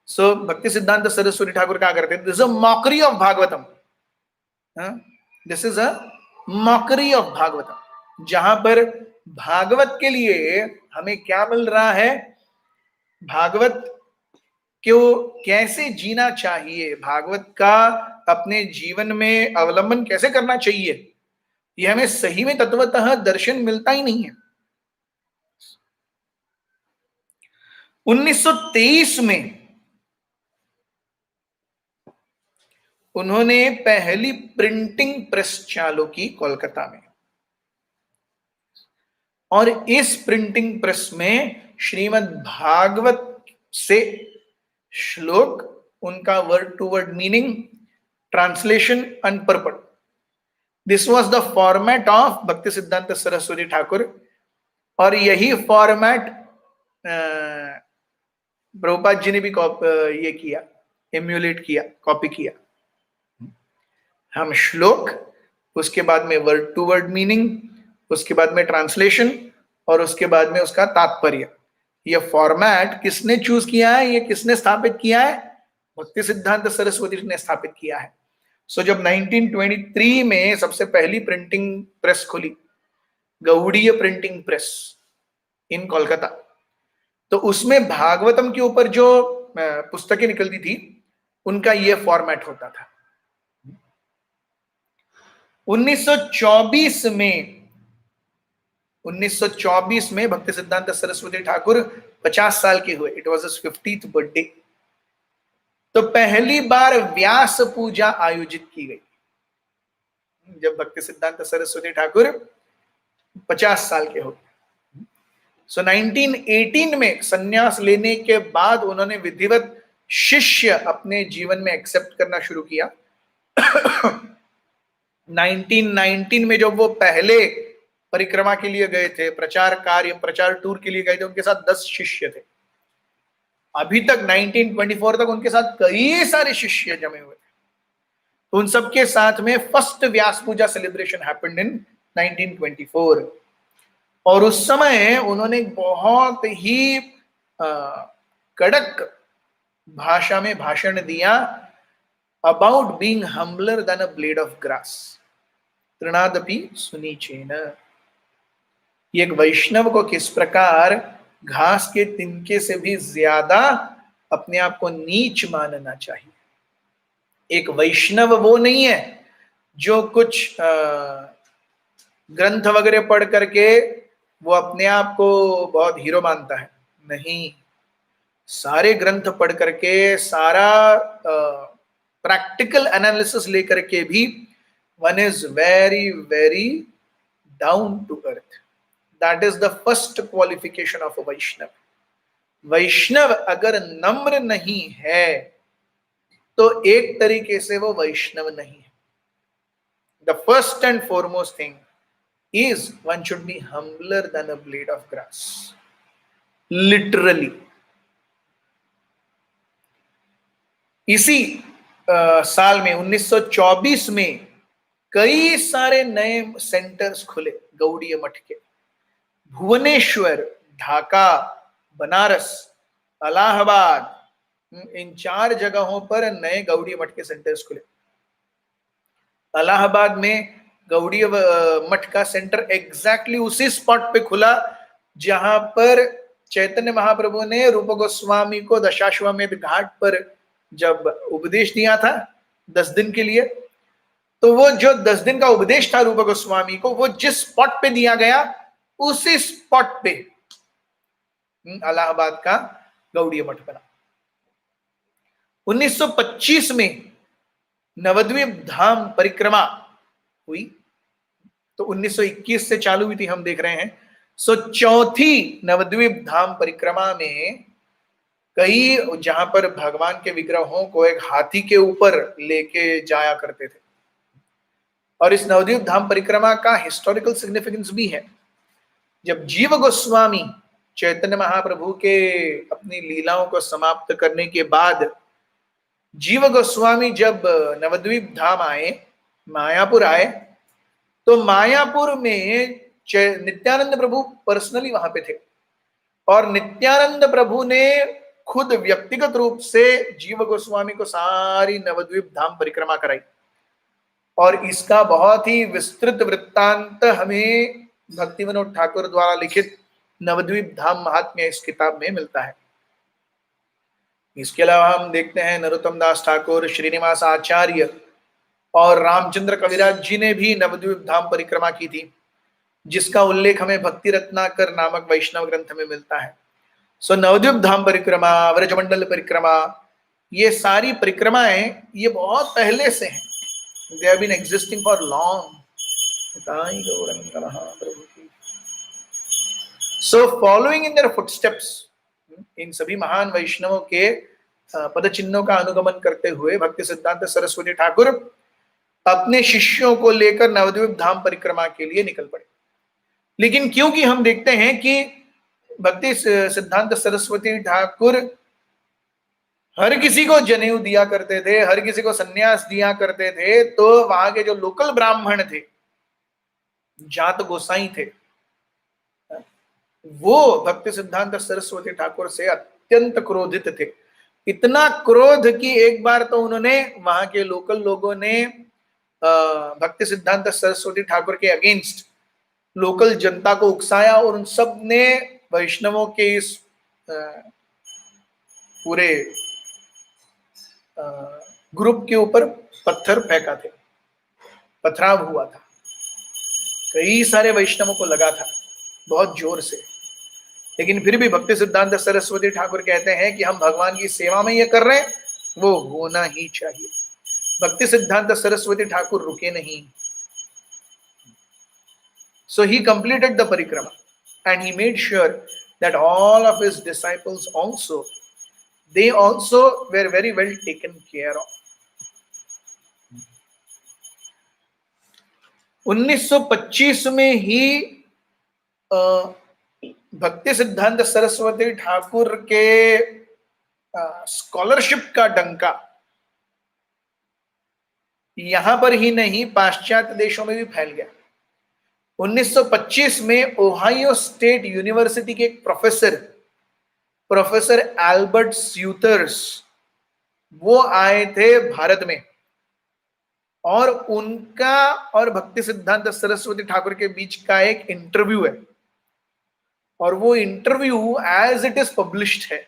सो भक्ति सिद्धांत सरस्वती ठाकुर क्या करते हैं, this is a mockery of Bhagavatam, this is a mockery of Bhagavatam, जहां पर भागवत के लिए हमें क्या मिल रहा है, भागवत को कैसे जीना चाहिए, भागवत का अपने जीवन में अवलंबन कैसे करना चाहिए, यह हमें सही में तत्वतः दर्शन मिलता ही नहीं है। 1923 में उन्होंने पहली प्रिंटिंग प्रेस चालू की कोलकाता में, और इस प्रिंटिंग प्रेस में श्रीमद् भागवत से श्लोक, उनका word to word meaning, translation and purport, this was the format of Bhakti Siddhanta Saraswati Thakur. और यही फॉर्मेट प्रभुपाद जी ने भी ये किया, एम्यूलेट किया, कॉपी किया। हम श्लोक, उसके बाद में वर्ड टू वर्ड मीनिंग, उसके बाद में ट्रांसलेशन, और उसके बाद में उसका तात्पर्य। यह फॉर्मेट किसने चूज किया है, ये किसने स्थापित किया है, भक्ति सिद्धांत सरस्वती ने स्थापित किया है। सो जब 1923 में सबसे पहली प्रिंटिंग प्रेस खुली, Gaudiya printing press in Kolkata, तो उसमें भागवतम के ऊपर जो पुस्तकें निकलती थी उनका यह फॉर्मेट होता था। 1924 में भक्ति सिद्धांत सरस्वती ठाकुर 50 साल के हुए, it was his 50th birthday. तो पहली बार व्यास पूजा आयोजित की गई जब भक्ति सिद्धांत सरस्वती ठाकुर 50 साल के हो। सो 1918 में संन्यास लेने के बाद उन्होंने विधिवत शिष्य अपने जीवन में एक्सेप्ट करना शुरू किया। 1919 में जब वो पहले परिक्रमा के लिए गए थे, प्रचार टूर के लिए गए थे, उनके साथ 10 शिष्य थे। अभी तक 1924 तक उनके साथ कई सारे शिष्य जमे हुए थे। उन सबके साथ में first Vyasa Puja celebration happened in 1924, और उस समय उन्होंने बहुत ही कड़क भाषा में भाषण दिया about being humbler than a blade of grass, तृणादपि सुनीचेन। एक वैष्णव को किस प्रकार घास के तिनके से भी ज्यादा अपने आप को नीच मानना चाहिए। एक वैष्णव वो नहीं है जो कुछ ग्रंथ वगैरह पढ़ करके वो अपने आप को बहुत हीरो मानता है, नहीं। सारे ग्रंथ पढ़ करके, सारा प्रैक्टिकल एनालिसिस लेकर के भी one is very very down to earth. That is the first qualification of a Vaishnava. वैष्णव अगर नम्र नहीं है तो एक तरीके से वो वैष्णव नहीं है। The first and foremost thing is one should be humbler than a blade of grass, literally। इसी साल में 1924 में कई सारे नए सेंटर्स खुले गौड़ीय मठ के। भुवनेश्वर, ढाका, बनारस, इलाहाबाद, इन 4 जगहों पर नए गौड़ीय मठ के सेंटर्स खुले। इलाहाबाद में गौड़ीय मठ का सेंटर एग्जैक्टली उसी स्पॉट पे खुला जहां पर चैतन्य महाप्रभु ने रूप गोस्वामी को दशाश्वमेध घाट पर जब उपदेश दिया था 10 दिन के लिए, तो वो जो 10 दिन का उपदेश था रूप गोस्वामी को, वो जिस स्पॉट पे दिया गया उसी स्पॉट पे इलाहाबाद का गौड़ीय मठ बना। 1925 में नवद्वीप धाम परिक्रमा हुई, तो 1921 से चालू हुई थी, हम देख रहे हैं। सो चौथी नवद्वीप धाम परिक्रमा में कई, जहां पर भगवान के विग्रहों को एक हाथी के ऊपर लेके जाया करते थे, और इस नवद्वीप धाम परिक्रमा का हिस्टोरिकल सिग्निफिकेंस भी है। जब जीव गोस्वामी चैतन्य महाप्रभु के अपनी लीलाओं को समाप्त करने के बाद जीव गोस्वामी जब नवद्वीप धाम आए, मायापुर आए, तो मायापुर में नित्यानंद प्रभु पर्सनली वहां पे थे, और नित्यानंद प्रभु ने खुद व्यक्तिगत रूप से जीव गोस्वामी को सारी नवद्वीप धाम परिक्रमा कराई, और इसका बहुत ही विस्तृत वृत्तांत हमें भक्ति विनोद ठाकुर द्वारा लिखित नवद्वीप धाम महात्म्य इस किताब में मिलता है। इसके अलावा हम देखते हैं नरोत्तम दास ठाकुर, श्रीनिवास आचार्य और रामचंद्र कविराज जी ने भी नवद्वीप धाम परिक्रमा की थी, जिसका उल्लेख हमें भक्ति रत्नाकर नामक वैष्णव ग्रंथ में मिलता है। सो नवद्वीप धाम परिक्रमा, व्रजमंडल परिक्रमा, ये सारी परिक्रमाएं ये बहुत पहले से हैं। They have been existing for long. So following in their footsteps, इन सभी महान वैष्णवों के पद चिन्हों का अनुगमन करते हुए भक्ति सिद्धांत सरस्वती ठाकुर अपने शिष्यों को लेकर नवद्वीप धाम परिक्रमा के लिए निकल पड़े। लेकिन क्योंकि हम देखते हैं कि भक्ति सिद्धांत सरस्वती ठाकुर हर किसी को जनेऊ दिया करते थे, हर किसी को सन्यास दिया करते थे, तो वहां के जो लोकल ब्राह्मण थे, जात गोसाई थे, वो भक्ति सिद्धांत सरस्वती ठाकुर से अत्यंत क्रोधित थे। इतना क्रोध कि एक बार तो उन्होंने, वहां के लोकल लोगों ने भक्ति सिद्धांत सरस्वती ठाकुर के अगेंस्ट लोकल जनता को उकसाया, और उन सब ने वैष्णवों के इस पूरे ग्रुप के ऊपर पत्थर फेंका थे, पथराव हुआ था, कई सारे वैष्णवों को लगा था बहुत जोर से। लेकिन फिर भी भक्ति सिद्धांत सरस्वती ठाकुर कहते हैं कि हम भगवान की सेवा में ये कर रहे हैं, वो होना ही चाहिए। भक्ति सिद्धांत सरस्वती ठाकुर रुके नहीं। So he completed the parikrama and he made sure that all of his disciples also, they also were very well taken care of. 1925 में ही भक्ति सिद्धांत सरस्वती ठाकुर के स्कॉलरशिप का डंका यहां पर ही नहीं, पाश्चात्य देशों में भी फैल गया। 1925 में ओहायो स्टेट यूनिवर्सिटी के एक प्रोफेसर एल्बर्ट स्यूटर्स, वो आए थे भारत में, और उनका और भक्ति सिद्धांत सरस्वती ठाकुर के बीच का एक इंटरव्यू है, और वो interview as it is published है।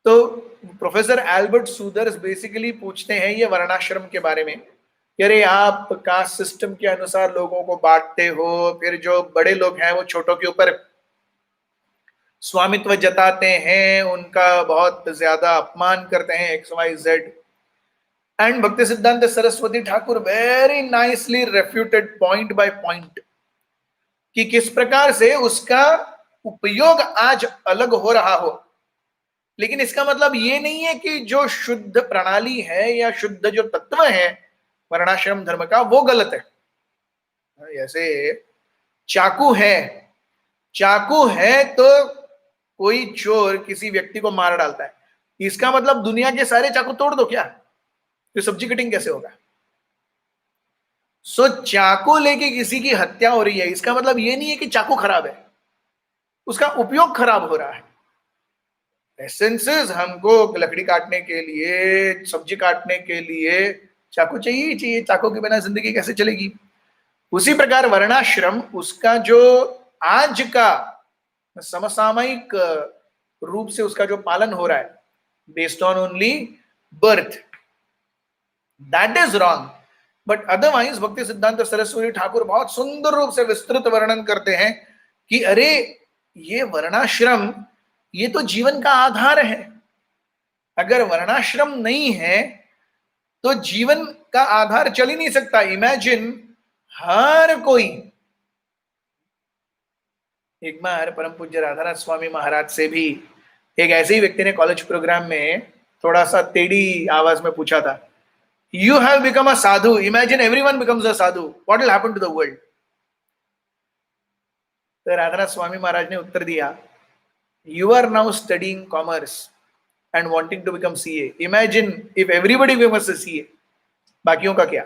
तो प्रोफेसर एल्बर्ट सूदर्स बेसिकली पूछते हैं ये वर्णाश्रम के बारे में, अरे आप कास्ट सिस्टम के अनुसार लोगों को बांटते हो, फिर जो बड़े लोग हैं वो छोटों के ऊपर स्वामित्व जताते हैं, उनका बहुत ज्यादा अपमान करते हैं, XYZ। एंड भक्ति Siddhanta Saraswati Thakur very nicely refuted point by point कि किस प्रकार से उसका उपयोग आज अलग हो रहा हो, लेकिन इसका मतलब ये नहीं है कि जो शुद्ध प्रणाली है या शुद्ध जो तत्व है वर्णाश्रम धर्म का वो गलत है। जैसे चाकू है तो कोई चोर किसी व्यक्ति को मार डालता है, इसका मतलब दुनिया के सारे चाकू तोड़ दो क्या, तो सब्जी कटिंग कैसे होगा? सो चाकू लेके किसी की हत्या हो रही है, इसका मतलब ये नहीं है कि चाकू खराब है, उसका उपयोग खराब हो रहा है। एसेंसेस, हमको लकड़ी काटने के लिए, सब्जी काटने के लिए चाकू चाहिए, चाकू के बिना जिंदगी कैसे चलेगी? उसी प्रकार वर्णाश्रम, उसका जो आज का समसामयिक रूप से उसका जो पालन हो रहा है based on only birth, that is wrong. But otherwise भक्ति सिद्धांत सरस्वती ठाकुर बहुत सुंदर रूप से विस्तृत वर्णन करते हैं कि अरे ये वर्णाश्रम ये तो जीवन का आधार है। अगर वर्णाश्रम नहीं है तो जीवन का आधार चल ही नहीं सकता। इमेजिन हर कोई, एक बार परम पूज्य राधानाथ स्वामी महाराज से भी एक ऐसे ही व्यक्ति ने कॉलेज प्रोग्राम में थोड़ा सा टेढ़ी आवाज में पूछा था, you have become a sadhu, imagine everyone becomes a sadhu, what will happen to the world? तो राधानाथ स्वामी महाराज ने उत्तर दिया, you are now studying commerce and wanting to become CA, imagine if everybody becomes a CA, बाकियों का क्या?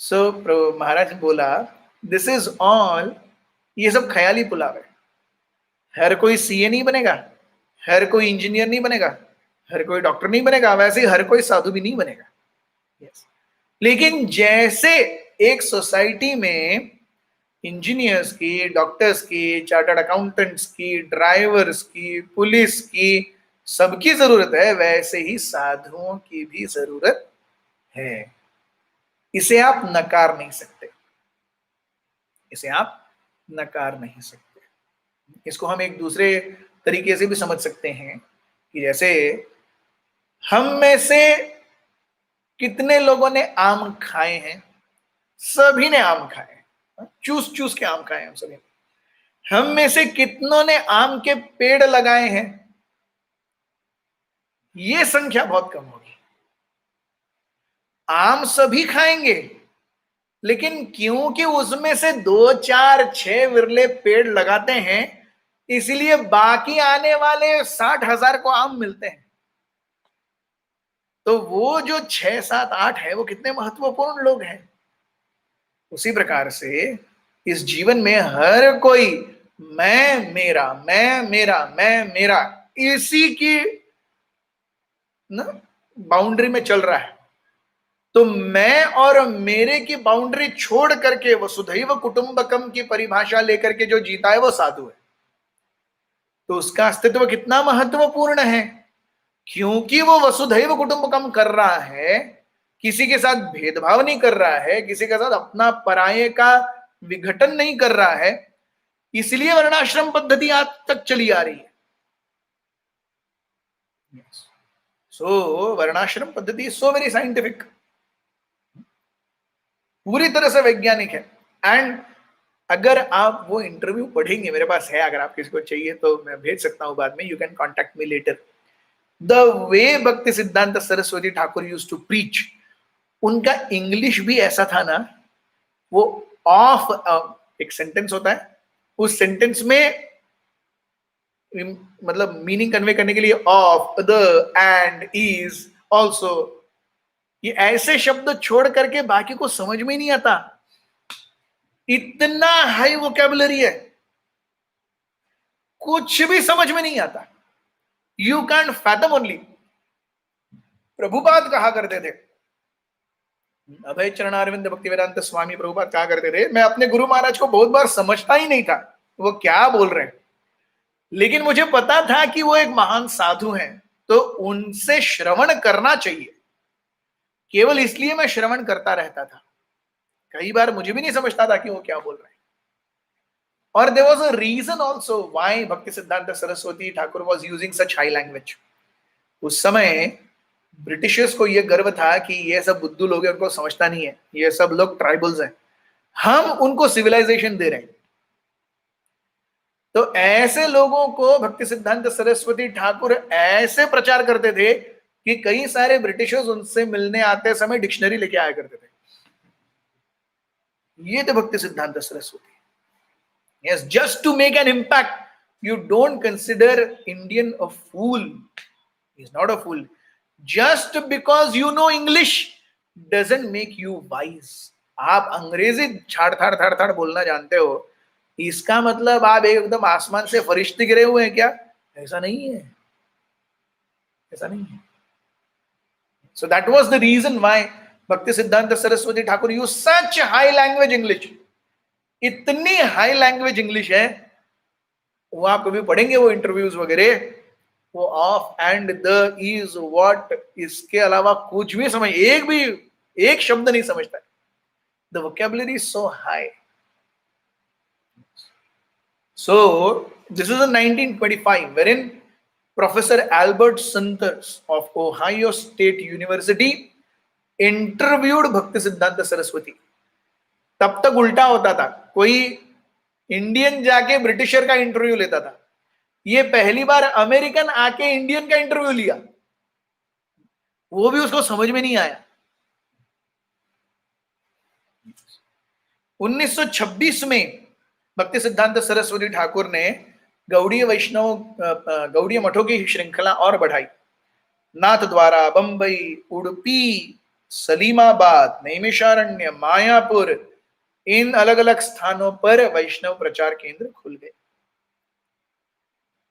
सो महाराज ने बोला, दिस इज ऑल, ये सब ख्याली पुलाव है। हर कोई सीए नहीं बनेगा, हर कोई इंजीनियर नहीं बनेगा, हर कोई डॉक्टर नहीं बनेगा, वैसे ही हर कोई साधु भी नहीं बनेगा। yes. लेकिन जैसे एक सोसाइटी में इंजीनियर्स की, डॉक्टर्स की, चार्टर्ड अकाउंटेंट्स की, ड्राइवर्स की, पुलिस की, सबकी जरूरत है, वैसे ही साधुओं की भी जरूरत है। इसे आप नकार नहीं सकते, इसे आप नकार नहीं सकते। इसको हम एक दूसरे तरीके से भी समझ सकते हैं कि जैसे हम में से कितने लोगों ने आम खाए हैं? सभी ने आम खाए, चूस चूस के आम खाए हम सभी ने। हम में से कितनों ने आम के पेड़ लगाए हैं? ये संख्या बहुत कम होगी। आम सभी खाएंगे, लेकिन क्योंकि उसमें से 2, 4, 6 विरले पेड़ लगाते हैं, इसलिए बाकी आने वाले 60,000 को आम मिलते हैं। तो वो जो 6, 7, 8 है, वो कितने महत्वपूर्ण लोग हैं। उसी प्रकार से इस जीवन में हर कोई मैं मेरा, मैं मेरा, मैं मेरा, इसी की ना बाउंड्री में चल रहा है। तो मैं और मेरे की बाउंड्री छोड़ करके वसुधैव कुटुंबकम की परिभाषा लेकर के जो जीता है वो साधु है। तो उसका अस्तित्व कितना महत्वपूर्ण है, क्योंकि वो वसुधैव कुटुंबकम कर रहा है, किसी के साथ भेदभाव नहीं कर रहा है, किसी के साथ अपना पराये का विघटन नहीं कर रहा है, इसलिए वर्णाश्रम पद्धति आज तक चली आ रही है। सो वर्णाश्रम पद्धति इज सो वेरी साइंटिफिक, पूरी तरह से वैज्ञानिक है। एंड अगर आप वो इंटरव्यू पढ़ेंगे, मेरे पास है, अगर आप किसी को चाहिए तो मैं भेज सकता हूं बाद में, you can contact me later. The way Bhakti Siddhanta Saraswati Thakur used to preach, उनका इंग्लिश भी ऐसा था ना, वो ऑफ एक सेंटेंस होता है, उस सेंटेंस में मतलब मीनिंग कन्वे करने के लिए of, the, and, is, also, ये ऐसे शब्द छोड़ करके बाकी को समझ में नहीं आता। इतना हाई वोकैबुलरी है, कुछ भी समझ में नहीं आता। You can fathom only. Prabhupada कहा करते थे, अभय चरणारविंद भक्तिवेदांत स्वामी प्रभुपाद कहा करते थे, मैं अपने गुरु महाराज को बहुत बार समझता ही नहीं था वो क्या बोल रहे हैं, लेकिन मुझे पता था कि वो एक महान साधु हैं, तो उनसे श्रवण करना चाहिए। केवल इसलिए मैं श्रवण करता रहता था, कई बार मुझे भी नहीं समझता था कि वो क्या बोल रहे हैं। और there was a reason also why Bhakti Siddhanta Saraswati Thakur was using such high language. उस समय ब्रिटिशर्स को यह गर्व था कि ये सब बुद्धू लोग हैं, उनको समझता नहीं है, ये सब लोग ट्राइबल्स हैं, हम उनको सिविलाइजेशन दे रहे हैं। तो ऐसे लोगों को भक्ति सिद्धांत सरस्वती ठाकुर ऐसे प्रचार करते थे कि कई सारे ब्रिटिशर्स उनसे मिलने आते समय डिक्शनरी लेके आया करते थे। ये थे Bhakti Siddhanta Saraswati. Yes, just to make an impact, you don't consider Indian a fool, he is not a fool. Just because you know English doesn't make you wise. आप अंग्रेजी छाड़ थाड़ थाड़ थाड़ बोलना जानते हो, इसका मतलब आप एकदम आसमान से फरिश्ते गिरे हुए हैं क्या? ऐसा नहीं है, ऐसा नहीं है। So that was the reason why Bhakti Siddhanta Saraswati Thakur used such high language English. इतनी हाई लैंग्वेज इंग्लिश है वो आप कभी पढ़ेंगे वो इंटरव्यूज वगैरह, वो of and the is what, इसके अलावा कुछ भी समझ, एक शब्द नहीं समझता। The vocabulary is so high. So this is in 1925, wherein Professor Albert Sanders of Ohio State University interviewed भक्ति सिद्धांत सरस्वती। तब तक उल्टा होता था, कोई इंडियन जाके ब्रिटिशर का इंटरव्यू लेता था, ये पहली बार अमेरिकन आके इंडियन का इंटरव्यू लिया, वो भी उसको समझ में नहीं आया। 1926 में भक्ति सिद्धांत सरस्वती ठाकुर ने गौड़ीय वैष्णव गौड़ीय मठों की श्रृंखला और बढ़ाई। नाथ द्वारा, बंबई, उडुपी, सलीमाबाद, नैमिषारण्य, मायापुर, इन अलग अलग स्थानों पर वैष्णव प्रचार केंद्र खुल गए।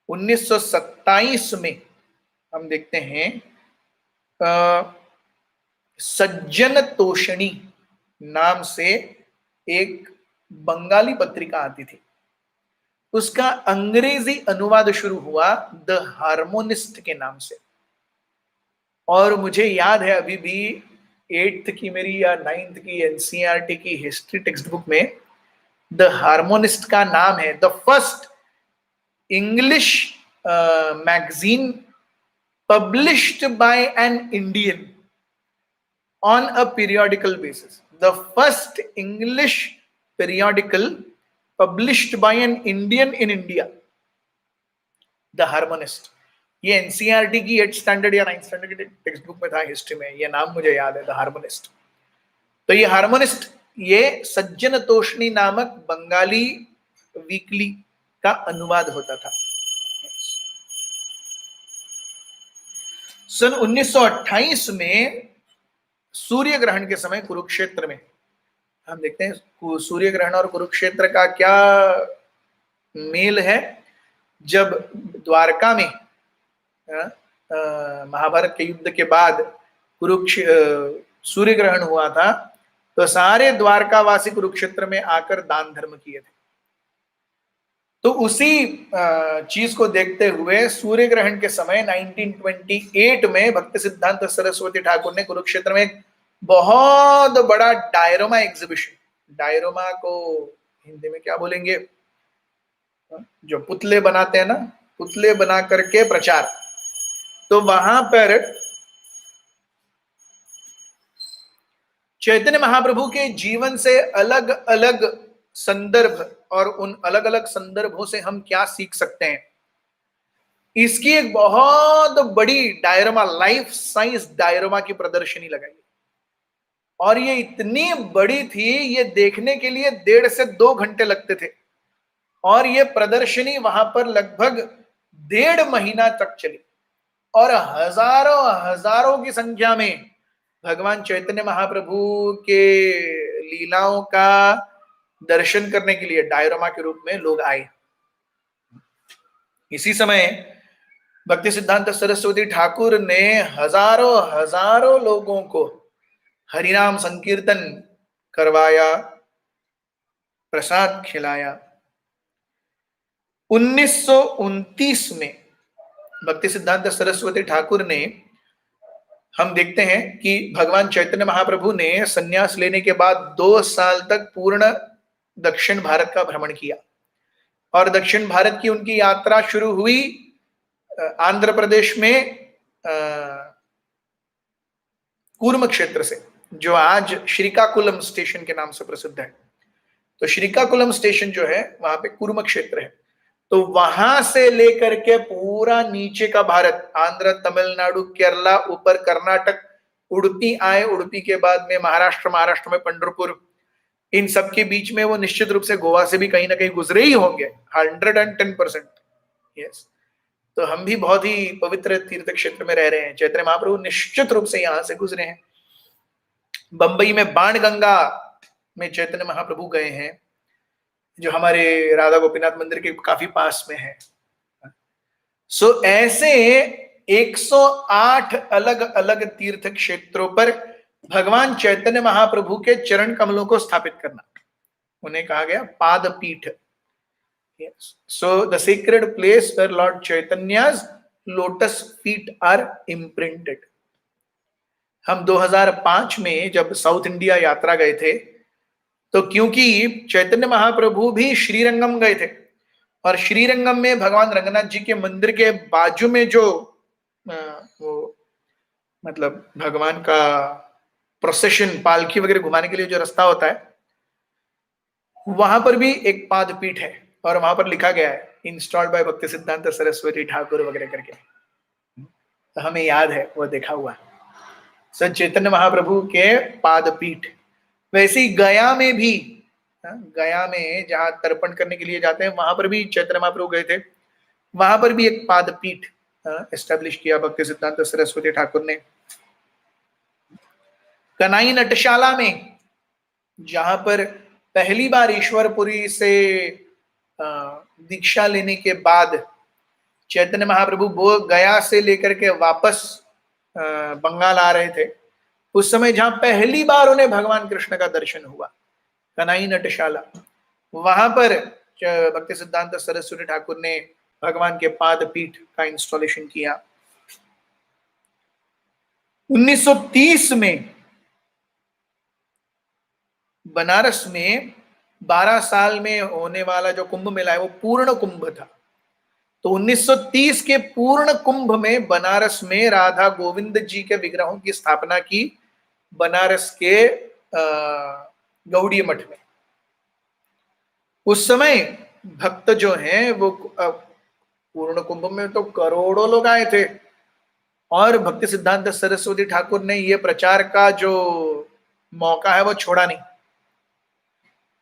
1927 में हम देखते हैं सज्जन तोषणी नाम से एक बंगाली पत्रिका आती थी, उसका अंग्रेजी अनुवाद शुरू हुआ द हार्मोनिस्ट के नाम से। और मुझे याद है अभी भी 8th की मेरी या 9th की एनसीईआरटी की हिस्ट्री टेक्स्ट बुक में द हार्मोनिस्ट का नाम है the first English magazine published by an Indian on a periodical basis, the first English periodical published by an Indian in India, The Harmonist। ये NCERT की 8th standard या 9th standard की text book में था history में, ये नाम मुझे याद है, द हार्मोनिस्ट। तो ये हार्मोनिस्ट ये सज्जन तोषणी नामक बंगाली वीकली का अनुवाद होता था। सन 1928 में सूर्य ग्रहण के समय कुरुक्षेत्र में, हम देखते हैं सूर्य ग्रहण और कुरुक्षेत्र का क्या मेल है। जब द्वारका में महाभारत के युद्ध के बाद सूर्य ग्रहण हुआ था, तो सारे द्वारकावासी कुरुक्षेत्र में आकर दान धर्म किए थे। तो उसी चीज को देखते हुए सूर्य ग्रहण के समय 1928 में भक्ति सिद्धांत सरस्वती ठाकुर ने कुरुक्षेत्र में एक बहुत बड़ा डायरोमा एग्जीबिशन, डायरोमा को हिंदी में क्या बोलेंगे, जो पुतले बनाते हैं ना, पुतले बना करके प्रचार, तो वहां पर चैतन्य महाप्रभु के जीवन से अलग अलग संदर्भ और उन अलग अलग संदर्भों से हम क्या सीख सकते हैं, इसकी एक बहुत बड़ी डायरोमा, लाइफ साइंस डायरोमा की प्रदर्शनी लगाई। और ये इतनी बड़ी थी, ये देखने के लिए 1.5 से 2 घंटे लगते थे। और ये प्रदर्शनी वहां पर लगभग 1.5 महीना तक चली और हजारों हजारों की संख्या में भगवान चैतन्य महाप्रभु के लीलाओं का दर्शन करने के लिए डायरोमा के रूप में लोग आए। इसी समय भक्ति सिद्धांत सरस्वती ठाकुर ने हजारों हजारों लोगों को हरिनाम संकीर्तन करवाया, प्रसाद खिलाया। 1929 में भक्ति सिद्धांत सरस्वती ठाकुर ने, हम देखते हैं कि भगवान चैतन्य महाप्रभु ने संन्यास लेने के बाद 2 साल तक पूर्ण दक्षिण भारत का भ्रमण किया। और दक्षिण भारत की उनकी यात्रा शुरू हुई आंध्र प्रदेश में कूर्म क्षेत्र से, जो आज श्रीकाकुलम स्टेशन के नाम से प्रसिद्ध है। तो श्रीकाकुलम स्टेशन जो है वहां पे कूर्म क्षेत्र है। तो वहां से लेकर के पूरा नीचे का भारत, आंध्र, तमिलनाडु, केरला, ऊपर कर्नाटक, उडुपी आए, उडुपी के बाद में महाराष्ट्र, महाराष्ट्र में पंढरपुर, इन सब के बीच में वो निश्चित रूप से गोवा से भी कहीं ना कहीं गुजरे ही होंगे, 110%। यस, तो हम भी बहुत ही पवित्र तीर्थ क्षेत्र में रह रहे हैं। चैतन्य महाप्रभु निश्चित रूप से यहां से गुजरे हैं। बंबई में बाणगंगा में चैतन्य महाप्रभु गए हैं, जो हमारे राधा गोपीनाथ मंदिर के काफी पास में है। सो ऐसे 108 अलग अलग तीर्थ क्षेत्रों पर भगवान चैतन्य महाप्रभु के चरण कमलों को स्थापित करना, उन्हें कहा गया पाद पीठ। Yes. So the sacred place where Lord Chaitanya's lotus feet are imprinted. हम 2005 में जब साउथ इंडिया यात्रा गए थे, तो क्योंकि चैतन्य महाप्रभु भी श्रीरंगम गए थे और श्रीरंगम में भगवान रंगनाथ जी के मंदिर के बाजू में जो वो मतलब भगवान का प्रोसेशन पालकी वगैरह घुमाने के लिए जो रास्ता होता है, वहां पर भी एक पादपीठ है और वहां पर लिखा गया है इंस्टॉल्ड बाय भक्ति सिद्धांत सरस्वती ठाकुर वगैरह करके। तो हमें याद है, वो देखा हुआ है संत चैतन्य महाप्रभु के पादपीठ। वैसे ही गया में भी, गया में जहां तर्पण करने के लिए जाते हैं, वहां पर भी चैतन्य महाप्रभु गए थे, वहां पर भी एक पादपीठ एस्टेब्लिश किया भक्ति सिद्धांत सरस्वती ठाकुर ने। कनाई नटशाला में, जहां पर पहली बार ईश्वरपुरी से दीक्षा लेने के बाद चैतन्य महाप्रभु वो गया से लेकर के वापस बंगाल आ रहे थे, उस समय जहां पहली बार उन्हें भगवान कृष्ण का दर्शन हुआ, कनाई नटशाला, वहां पर भक्ति सिद्धांत सरस्वती ठाकुर ने भगवान के पादपीठ का इंस्टॉलेशन किया। 1930 में बनारस में 12 साल में होने वाला जो कुंभ मेला है वो पूर्ण कुंभ था। तो 1930 के पूर्ण कुंभ में बनारस में राधा गोविंद जी के विग्रहों की स्थापना की, बनारस के गौड़ीय मठ में। उस समय भक्त जो हैं वो पूर्ण कुंभ में तो करोड़ों लोग आए थे और भक्ति सिद्धांत सरस्वती ठाकुर ने ये प्रचार का जो मौका है वो छोड़ा नहीं।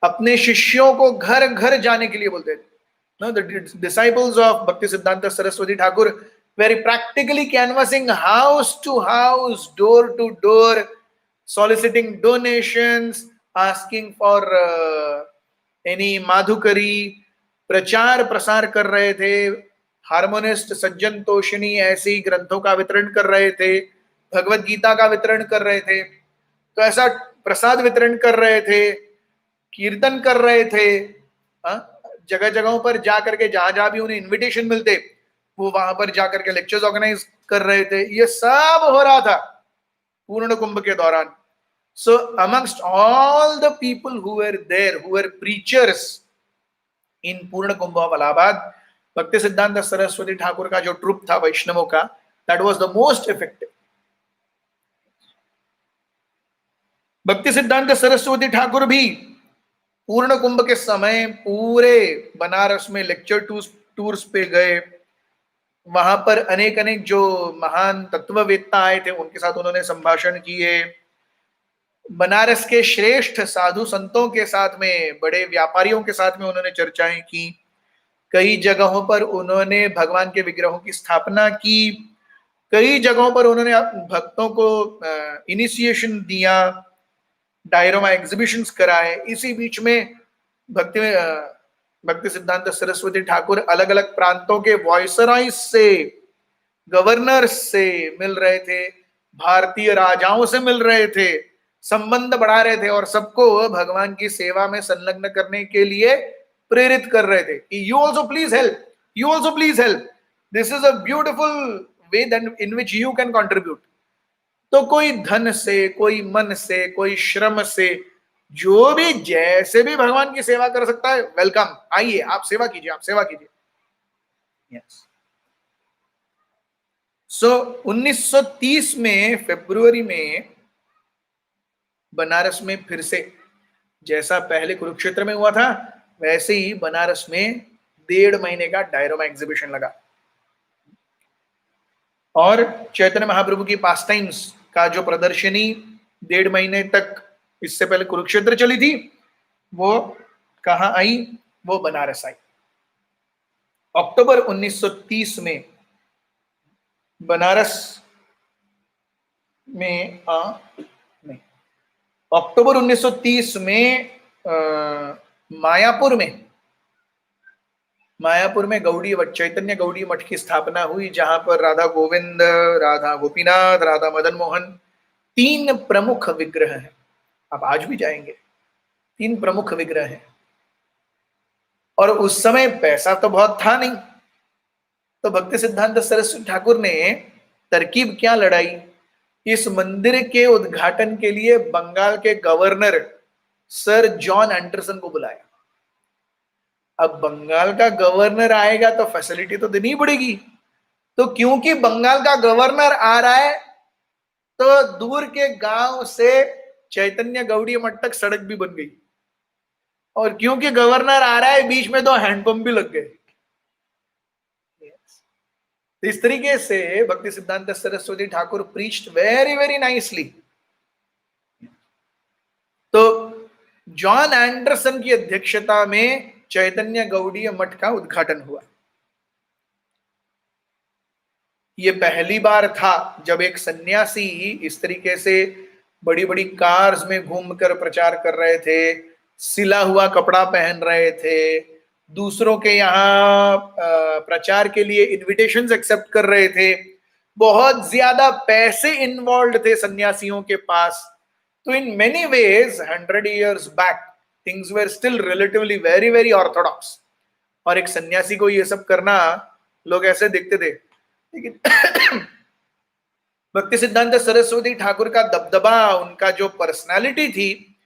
अपने शिष्यों को घर घर जाने के लिए बोलते थे। No, the disciples of Bhakti Siddhanta Saraswati Thakur were practically canvassing house to house, door to door, soliciting donations, asking for any madhukari, प्रचार प्रसार कर रहे थे। हार्मोनिस्ट सज्जन तोषिणी ऐसे ही ग्रंथों का वितरण कर रहे थे, भगवत गीता का वितरण कर रहे थे, तो ऐसा प्रसाद वितरण कर रहे थे, कीर्तन कर रहे थे, जगह जगहों पर जाकर के जहां जहां भी उन्हें इनविटेशन मिलते वो वहां पर जाकर के लेक्चर्स ऑर्गेनाइज कर रहे थे। ये सब हो रहा था पूर्ण कुंभ के दौरान। So amongst all the people who were there, who were preachers in Purna Kumbh of Allahabad, भक्ति सिद्धांत सरस्वती ठाकुर का जो ट्रुप था वैष्णवों का, that was the most effective. भक्ति सिद्धांत सरस्वती ठाकुर भी पूर्ण कुंभ के समय पूरे बनारस में लेक्चर टूर्स पे गए। वहां पर अनेक अनेक जो महान तत्ववेत्ता आए थे उनके साथ उन्होंने संभाषण किए। बनारस के श्रेष्ठ साधु संतों के साथ में, बड़े व्यापारियों के साथ में उन्होंने चर्चाएं की। कई जगहों पर उन्होंने भगवान के विग्रहों की स्थापना की। कई जगहों पर उन्होंने भक्तों को इनिशिएशन दिया, डायरोमा एग्जीबिशंस कराए। इसी बीच में भक्ति सिद्धांत सरस्वती ठाकुर अलग अलग प्रांतों के वॉइसरॉयज से, गवर्नर्स से मिल रहे थे, भारतीय राजाओं से मिल रहे थे, संबंध बढ़ा रहे थे और सबको भगवान की सेवा में संलग्न करने के लिए प्रेरित कर रहे थे कि you also please help, you also please help, this is a beautiful way in which you can contribute. तो कोई धन से, कोई मन से, कोई श्रम से, जो भी जैसे भी भगवान की सेवा कर सकता है, वेलकम, आइए, आप सेवा कीजिए, आप सेवा कीजिए। यस। सो 1930 में फरवरी में बनारस में फिर से जैसा पहले कुरुक्षेत्र में हुआ था वैसे ही बनारस में 1.5 महीने का डायरोमा एग्जीबिशन लगा और चैतन्य महाप्रभु की पास टाइम्स का जो प्रदर्शनी 1.5 महीने तक इससे पहले कुरुक्षेत्र चली थी, वो कहां आई? वो बनारस आई। अक्टूबर 1930 में बनारस में नहीं, अक्टूबर 1930 में मायापुर में गौड़ी चैतन्य गौड़ी मठ की स्थापना हुई, जहां पर राधा गोविंद, राधा गोपीनाथ, राधा मदन मोहन 3 प्रमुख विग्रह हैं। आप आज भी जाएंगे, 3 प्रमुख विग्रह हैं और उस समय पैसा तो बहुत था नहीं, तो भक्ति सिद्धांत सरस्वती ठाकुर ने तरकीब क्या लड़ाई, इस मंदिर के उद्घाटन के लिए बंगाल के गवर्नर सर जॉन एंडरसन को बुलाया। अब बंगाल का गवर्नर आएगा तो फैसिलिटी तो देनी पड़ेगी, तो क्योंकि बंगाल का गवर्नर आ रहा है तो दूर के गांव से चैतन्य गौड़ी मठ तक सड़क भी बन गई, और क्योंकि गवर्नर आ रहा है बीच में 2 हैंडपंप भी लग गए। इस तरीके से भक्ति Siddhanta Saraswati Thakur preached very very nicely. तो जॉन एंडरसन की अध्यक्षता में चैतन्य गौड़ीय मठ का उद्घाटन हुआ। ये पहली बार था जब एक सन्यासी इस तरीके से बड़ी बड़ी कार्स में घूमकर प्रचार कर रहे थे, सिला हुआ कपड़ा पहन रहे थे, दूसरों के यहाँ प्रचार के लिए इनविटेशंस एक्सेप्ट कर रहे थे, बहुत ज्यादा पैसे इन्वॉल्व थे सन्यासियों के पास। तो in many ways 100 years back things were still relatively very very orthodox, और एक सन्यासी को ये सब करना लोग ऐसे देखते थे। लेकिन भक्ति सिद्धांत सरस्वती ठाकुर का दबदबा, उनका जो पर्सनालिटी थी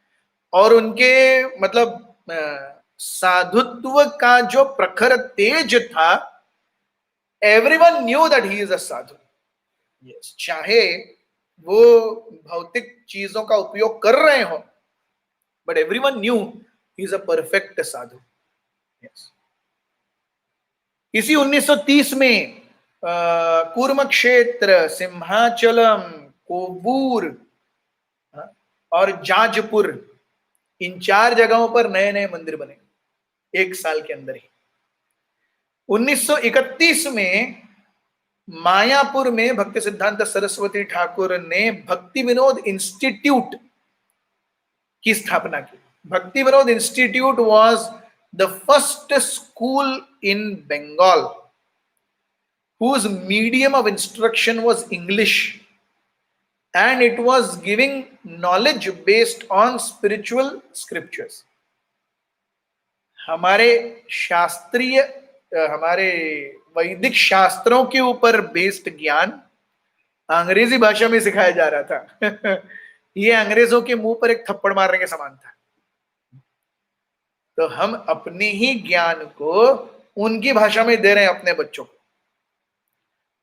और उनके मतलब साधुत्व का जो प्रखर तेज था, everyone knew that he is a Sadhu. Yes, चाहे वो भौतिक चीजों का उपयोग कर रहे हो, but everyone new he is a perfect Sadhu. Yes, इसी 1930 में कूर्म क्षेत्र, सिंहाचलम, कोबूर और जाजपुर, इन 4 जगहों पर नए नए मंदिर बने 1 साल के अंदर ही। 1931 में मायापुर में भक्ति सिद्धांत सरस्वती ठाकुर ने भक्ति विनोद इंस्टीट्यूट की स्थापना की। Bhakti Vinod institute was the first school in Bengal whose medium of instruction was English, and it was giving knowledge based on spiritual scriptures. हमारे शास्त्रीय, हमारे वैदिक शास्त्रों के ऊपर बेस्ड ज्ञान अंग्रेजी भाषा में सिखाया जा रहा था। ये अंग्रेजों के मुंह पर एक थप्पड़ मारने के समान था। तो हम अपने ही ज्ञान को उनकी भाषा में दे रहे हैं अपने बच्चों को।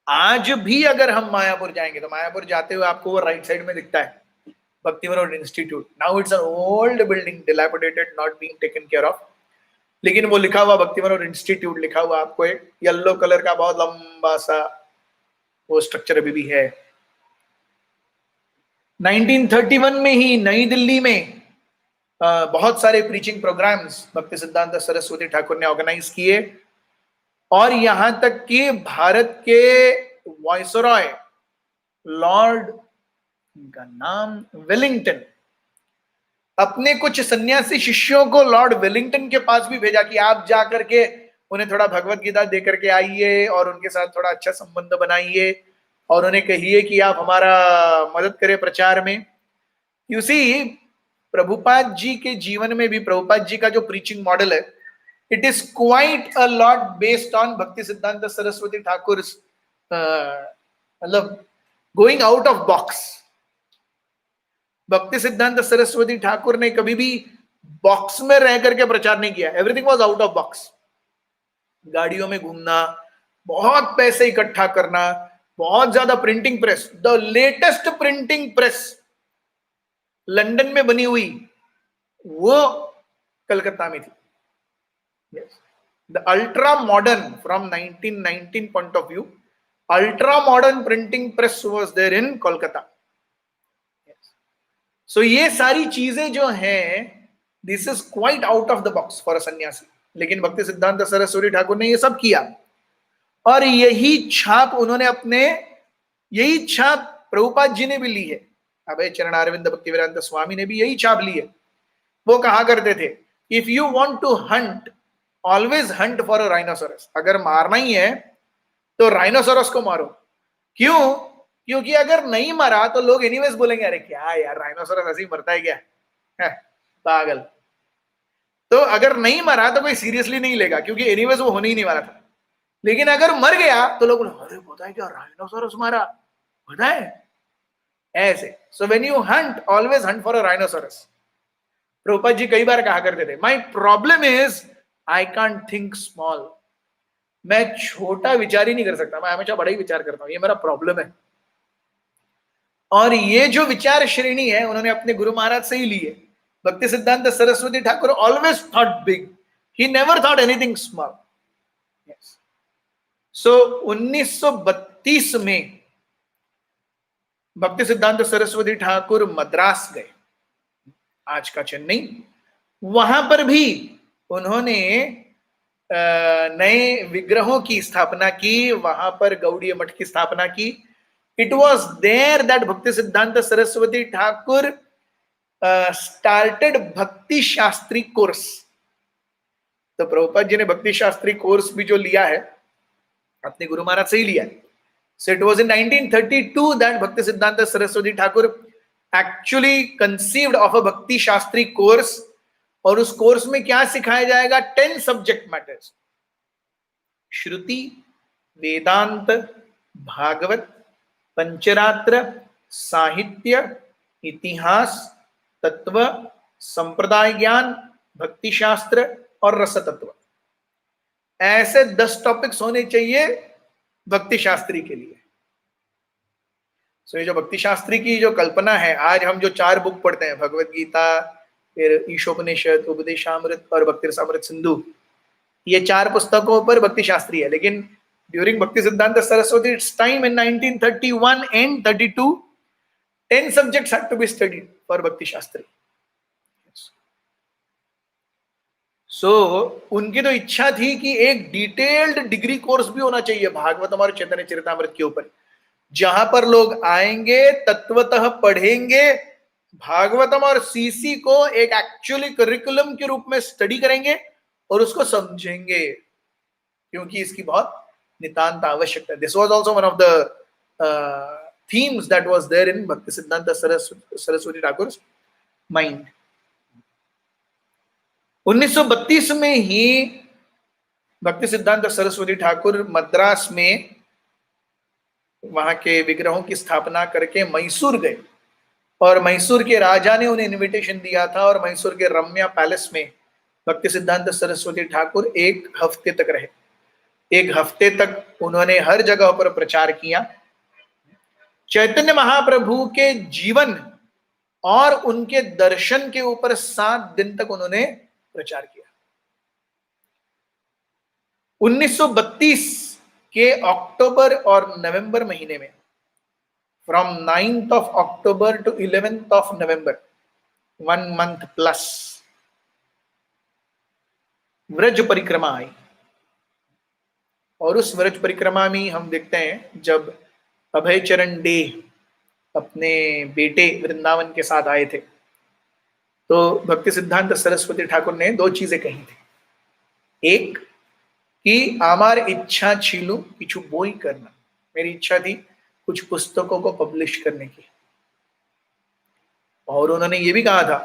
आज भी अगर हम मायापुर जाएंगे तो मायापुर जाते हुए आपको वो राइट साइड में दिखता है Bhakti Vinod institute. Now it's an old building, dilapidated, not being taken care of, लेकिन वो लिखा हुआ भक्ति विनोद इंस्टीट्यूट लिखा हुआ आपको एक येलो कलर का बहुत लंबा सा वो स्ट्रक्चर अभी भी है। 1931 में ही नई दिल्ली में बहुत सारे प्रीचिंग प्रोग्राम्स भक्ति सिद्धांत सरस्वती ठाकुर ने ऑर्गेनाइज किए, और यहां तक कि भारत के वायसरॉय लॉर्ड, का नाम वेलिंगटन, अपने कुछ सन्यासी शिष्यों को लॉर्ड वेलिंगटन के पास भी भेजा कि आप जाकर के उन्हें थोड़ा भगवत गीता दे करके आइए और उनके साथ थोड़ा अच्छा संबंध बनाइए और उन्हें कहिए कि आप हमारा मदद करें प्रचार में। यू सी, प्रभुपाद जी के जीवन में भी प्रभुपाद जी का जो प्रीचिंग मॉडल है, it is quite a lot based on Bhakti Siddhanta Saraswati Thakur's मतलब going out of box। भक्ति सिद्धांत सरस्वती ठाकुर ने कभी भी बॉक्स में रह करके प्रचार नहीं किया। Everything was out of box. गाड़ियों में घूमना, बहुत पैसे इकट्ठा करना, बहुत ज्यादा printing press, the latest printing press London में बनी हुई वो कलकत्ता में थी। Yes. The ultra modern, from 1919 point of view, ultra modern printing press was there in Kolkata. Yes. So ये सारी चीजें जो हैं, this is quite out of the box for a sannyasi. लेकिन भक्ति सिद्धांत सरस्वती ठाकुर ने ये सब किया, और यही छाप उन्होंने अपने, यही छाप प्रभुपाद जी ने भी ली है। अभय चरण अरविंद भक्तिवेदांत स्वामी ने भी यही छाप ली है। वो कहा करते थे, if you want to hunt, always hunt for a rhinoceros. अगर मारना ही है तो राइनोसोरस को मारो। क्यों? क्योंकि अगर नहीं मरा तो लोग एनीवेज बोलेंगे, अरे क्या यार राइनोसोरस ऐसे ही मरता है क्या, है पागल। तो अगर नहीं मरा तो कोई सीरियसली नहीं लेगा, क्योंकि एनीवेज वो होने ही नहीं वाला था। लेकिन अगर मर गया तो लोग बोले, अरे पता है क्या, राइनोसोरस मारा, पता है ऐसे। So when you hunt, always hunt for a rhinoceros. Prabhupada ji कई बार कहा करते थे, my problem is I can't think small. मैं छोटा विचार ही नहीं कर सकता, मैं हमेशा बड़ा ही विचार करता हूं, ये मेरा प्रॉब्लम है। और ये जो विचार श्रेणी है उन्होंने अपने गुरु महाराज से ही ली है। Bhakti Siddhanta Saraswati Thakur always thought big, he never thought anything small. So 1932 में भक्ति सिद्धांत सरस्वती ठाकुर मद्रास गए, आज का चेन्नई। वहां पर भी उन्होंने नए विग्रहों की स्थापना की, वहां पर गौड़ीय मठ की स्थापना की। इट वॉज देयर दैट भक्ति सिद्धांत सरस्वती ठाकुर स्टार्टेड भक्ति शास्त्री कोर्स। तो प्रभुपाद जी ने भक्ति शास्त्री कोर्स भी जो लिया है अपने गुरु महाराज से ही लिया है। So it was in 1932 that Bhakti Siddhanta Saraswati Thakur actually conceived of a Bhakti Shastri course। और उस कोर्स में क्या सिखाया जाएगा? 10 सब्जेक्ट मैटर्स, श्रुति, वेदांत, भागवत, पंचरात्र, साहित्य, इतिहास, तत्व, संप्रदाय ज्ञान, भक्ति शास्त्र और रस तत्व। ऐसे 10 टॉपिक्स होने चाहिए भक्ति शास्त्री के लिए। सो ये जो भक्ति शास्त्री की जो कल्पना है, आज हम जो 4 बुक पढ़ते हैं, भगवत गीता, फिर ईशोपनिषद, उपदेशामृत और भक्ति रसामृत सिंधु, ये 4 पुस्तकों पर भक्ति शास्त्री है। लेकिन during Bhakti Siddhanta Saraswati it's time in 1931 and 32, 10 subjects had to be studied for Bhakti Shastri. सो उनकी तो इच्छा थी कि एक डिटेल्ड डिग्री कोर्स भी होना चाहिए भागवतम और चैतन्य चरितामृत के ऊपर, जहां पर लोग आएंगे, तत्वतः पढ़ेंगे, भागवतम और सीसी को एक एक्चुअली करिकुलम के रूप में स्टडी करेंगे और उसको समझेंगे, क्योंकि इसकी बहुत नितांत आवश्यकता है। This was also one of the themes that was there in Bhakti Siddhanta Saraswati Thakur mind. 1932 में ही भक्ति सिद्धांत सरस्वती ठाकुर मद्रास में वहां के विग्रहों की स्थापना करके मैसूर गए, और मैसूर के राजा ने उन्हें इनविटेशन दिया था, और मैसूर के रम्या पैलेस में भक्ति सिद्धांत सरस्वती ठाकुर 1 हफ्ते तक रहे। 1 हफ्ते तक उन्होंने हर जगह पर प्रचार किया। चैतन्य महाप्रभु के जीवन और उनके दर्शन के ऊपर 7 दिन तक उन्होंने प्रचार किया। 1932 के अक्टूबर और नवंबर महीने में, from 9th of October to 11th of November, 1 month plus, Vraj परिक्रमा आई। और उस व्रज परिक्रमा में हम देखते हैं जब अभय चरण डे अपने बेटे वृंदावन के साथ आए थे, तो भक्ति सिद्धांत सरस्वती ठाकुर ने 2 चीजें कही थी। एक कि आमार इच्छा छीलू किछु बोई करना, मेरी इच्छा थी कुछ पुस्तकों को पब्लिश करने की। और उन्होंने ये भी कहा था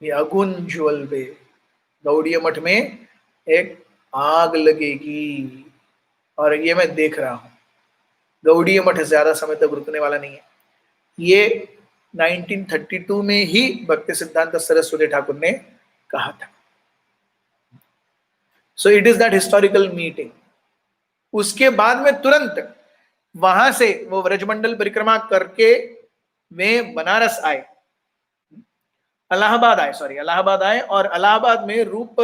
कि अगुन ज्वलबे, गौड़ीय मठ में एक आग लगेगी, और ये मैं देख रहा हूं। गौड़ीय मठ ज्यादा समय तक रुकने वाला नहीं है। ये 1932 में ही भक्ति सिद्धांत सरस्वती ठाकुर ने कहा था। So it is that historical meeting. उसके बाद में तुरंत वहां से वो व्रजमंडल परिक्रमा करके वे बनारस आए, इलाहाबाद आए, और इलाहाबाद में रूप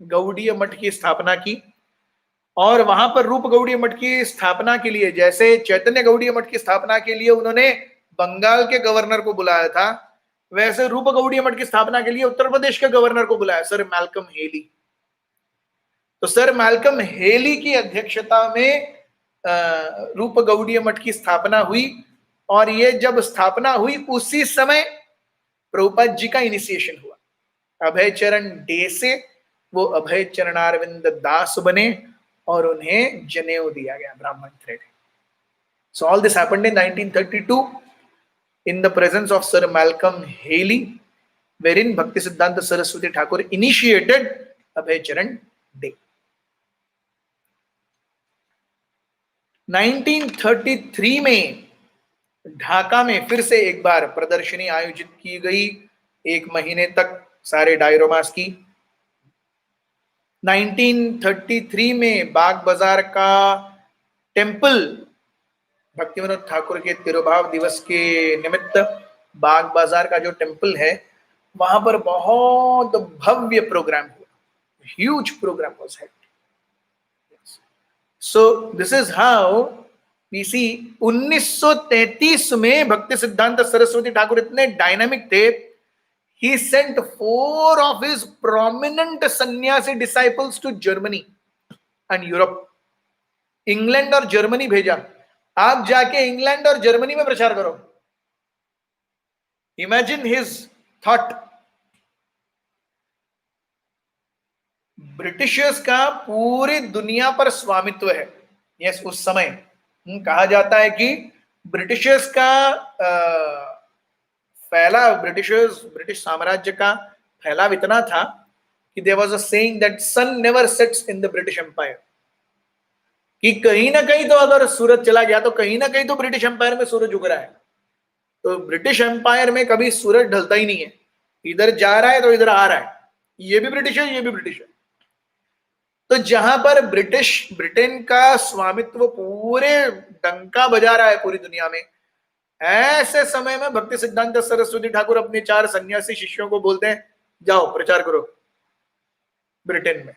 गौड़ीय मठ की स्थापना की। और वहां पर रूप गौड़ीय मठ की स्थापना के लिए, जैसे चैतन्य गौड़ीय मठ की स्थापना के लिए उन्होंने बंगाल के गवर्नर को बुलाया था, वैसे रूप गौड़ीय मठ की स्थापना के लिए उत्तर प्रदेश के गवर्नर को बुलाया, सर मैल्कम हेली। तो सर मैल्कम हेली की अध्यक्षता में रूप गौड़ीय मठ की स्थापना हुई। और ये जब स्थापना हुई उसी समय प्रभुपाद जी का इनिशिएशन हुआ। अभय चरण डे से वो अभय चरणारविंद दास बने और उन्हें जनेऊ दिया गया, ब्राह्मण thread. So all this happened in 1932 in the presence of Sir Malcolm Haley, wherein Bhakti Siddhanta Saraswati Thakur initiated Abhay Charan Day. 1933 में ढाका में फिर से एक बार प्रदर्शनी आयोजित की गई, 1 महीने तक सारे डायरोमास की। 1933 में बाग बाजार का टेम्पल, भक्ति विनोद ठाकुर के तिरुभाव दिवस के निमित्त बाग बाजार का जो टेम्पल है, वहां पर बहुत भव्य प्रोग्राम हुआ, huge program was held. So this is how we see 1933 में भक्ति सिद्धांत सरस्वती ठाकुर इतने डायनामिक थे, he sent 4 of his prominent सन्यासी disciples to Germany and Europe. England और जर्मनी भेजा, आप जाके इंग्लैंड और जर्मनी में प्रचार करो। Imagine his thought. ब्रिटिशर्स का पूरी दुनिया पर स्वामित्व है। यस, उस समय कहा जाता है कि ब्रिटिशर्स का ब्रिटिश साम्राज्य का फैलाव इतना था कि there was a saying that sun never sets in the British empire, कि कहीं ना कहीं तो अगर सूरज चला गया तो कहीं ना कहीं तो ब्रिटिश एम्पायर में सूरज उग रहा है। तो ब्रिटिश एम्पायर में कभी सूरज ढलता ही नहीं है, इधर जा रहा है तो इधर आ रहा है, ये भी ब्रिटिश है, ये भी ब्रिटिश है। तो जहां पर ब्रिटेन का स्वामित्व पूरे डंका बजा रहा है पूरी दुनिया में, ऐसे समय में भक्ति सिद्धांत सरस्वती ठाकुर अपने 4 सन्यासी शिष्यों को बोलते हैं, जाओ प्रचार करो ब्रिटेन में।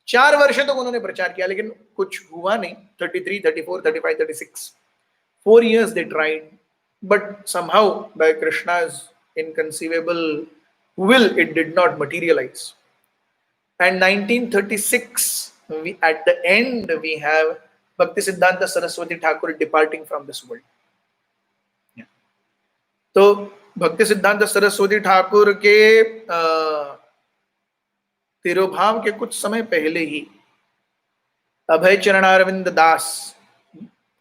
4 वर्ष तक उन्होंने प्रचार किया, लेकिन कुछ हुआ नहीं। 33, 34, 35, 36 4 years they tried, but somehow by Krishna's inconceivable will it did not materialize. And 1936 at the end we have Bhakti Siddhanta Saraswati Thakur departing from this world. तो भक्ति सिद्धांत सरस्वती ठाकुर के तिरुभाव के कुछ समय पहले ही अभय चरणारविंद दास,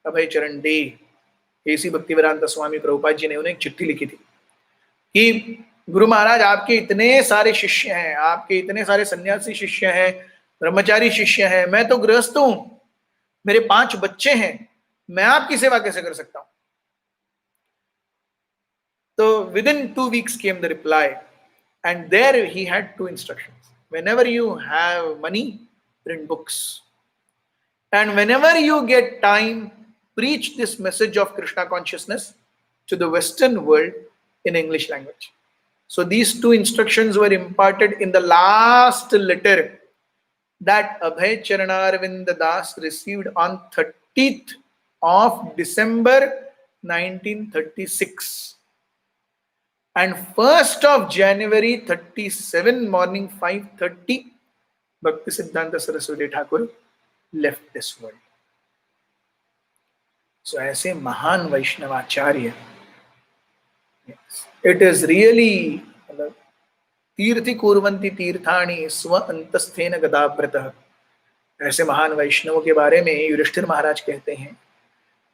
अभय चरण डे, एसी भक्तिवेदांत स्वामी प्रभुपाद जी ने उन्हें एक चिट्ठी लिखी थी कि गुरु महाराज, आपके इतने सारे शिष्य हैं, आपके इतने सारे सन्यासी शिष्य हैं, ब्रह्मचारी शिष्य हैं, मैं तो गृहस्थ हूं, मेरे 5 बच्चे हैं, मैं आपकी सेवा कैसे कर सकता हूं। तो within 2 weeks came the reply, and there he had 2 instructions. Whenever you have money, print books, and whenever you get time, preach this message of Krishna consciousness to the Western world in English language. So these 2 instructions were imparted in the last letter that Abhay Charanarvind Das received on 30th of December 1936. And 1st of January 37 morning 5:30, Bhakti Siddhanta Saraswati Thakur left this world. So ऐसे महान वैष्णवाचार्य, it is really तीर्थि कुर्वन्ति तीर्थानि स्व अंतस्थेन गदाव्रतः। ऐसे महान वैष्णवों के बारे में युधिष्ठिर महाराज कहते हैं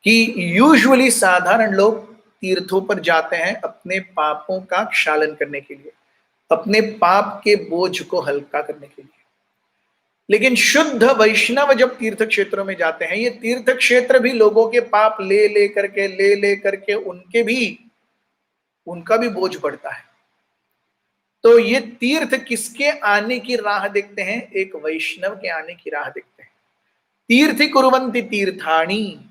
कि यूजुअली साधारण लोग तीर्थों पर जाते हैं अपने पापों का क्षालन करने के लिए, अपने पाप के बोझ को हल्का करने के लिए। लेकिन शुद्ध वैष्णव जब तीर्थ क्षेत्रों में जाते हैं, ये तीर्थ क्षेत्र भी लोगों के पाप ले करके उनका भी बोझ पड़ता है। तो ये तीर्थ किसके आने की राह देखते हैं? एक वैष्णव के आने की राह देखते हैं। तीर्थि कुर्वन्ति तीर्थानि,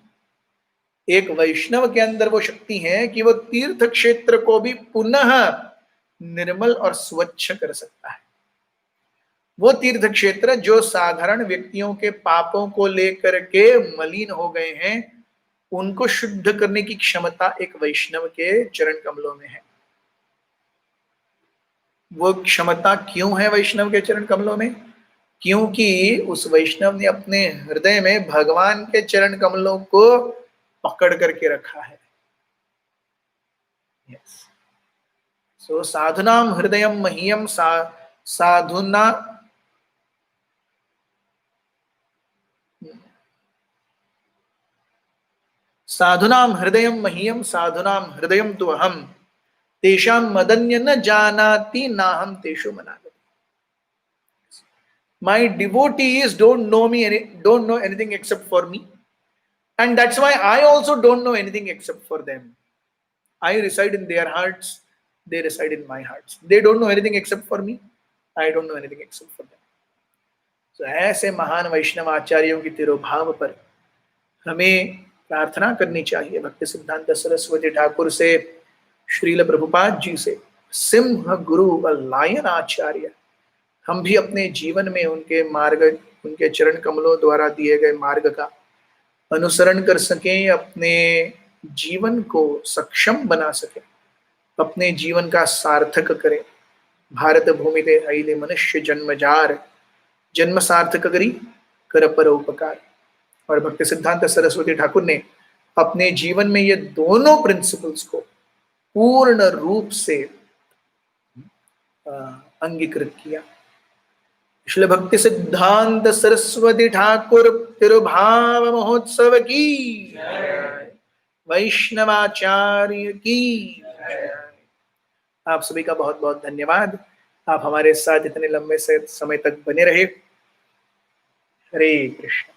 एक वैष्णव के अंदर वो शक्ति है कि वो तीर्थ क्षेत्र को भी पुनः निर्मल और स्वच्छ कर सकता है। वो तीर्थ क्षेत्र जो साधारण व्यक्तियों के पापों को लेकर के मलिन हो गए हैं, उनको शुद्ध करने की क्षमता एक वैष्णव के चरण कमलों में है। वो क्षमता क्यों है वैष्णव के चरण कमलों में? क्योंकि उस वैष्णव ने अपने हृदय में भगवान के चरण कमलों को पकड़ करके रखा है। यस, सो साधुनाम हृदयम मह्यम साधुना साधुनाम हृदयम मह्यम साधुनाम हृदयम तु अहम तेषां मदन्य न जानाति नाहं तेषु मनागति. My devotees don't know anything except for me, and that's why I also don't know anything except for them. I reside in their hearts, they reside in my hearts. They don't know anything except for me, I don't know anything except for them. तो ऐसे महान वैष्णव आचार्यों की तिरुभाव पर हमें प्रार्थना करनी चाहिए. भक्ति सिद्धांत सरस्वती ठाकुर से, श्रील प्रभुपाद जी से, सिंह गुरु व लायन आचार्य, हम भी अपने जीवन में उनके मार्ग, उनके चरण कमलों द्वारा दिए गए मार्ग का अनुसरण कर सकें, अपने जीवन को सक्षम बना सकें, अपने जीवन का सार्थक करें. भारत भूमि ते अहिले मनुष्य जन्मजार, जन्म सार्थक करी कर परोपकार. और भक्ति सिद्धांत सरस्वती ठाकुर ने अपने जीवन में ये दोनों प्रिंसिपल्स को पूर्ण रूप से अंगीकृत किया. श्रील भक्ति सिद्धांत सरस्वती ठाकुर तिरुभाव महोत्सव की, वैष्णवाचार्य की. आप सभी का बहुत बहुत धन्यवाद. आप हमारे साथ इतने लंबे से समय तक बने रहे. हरे कृष्ण.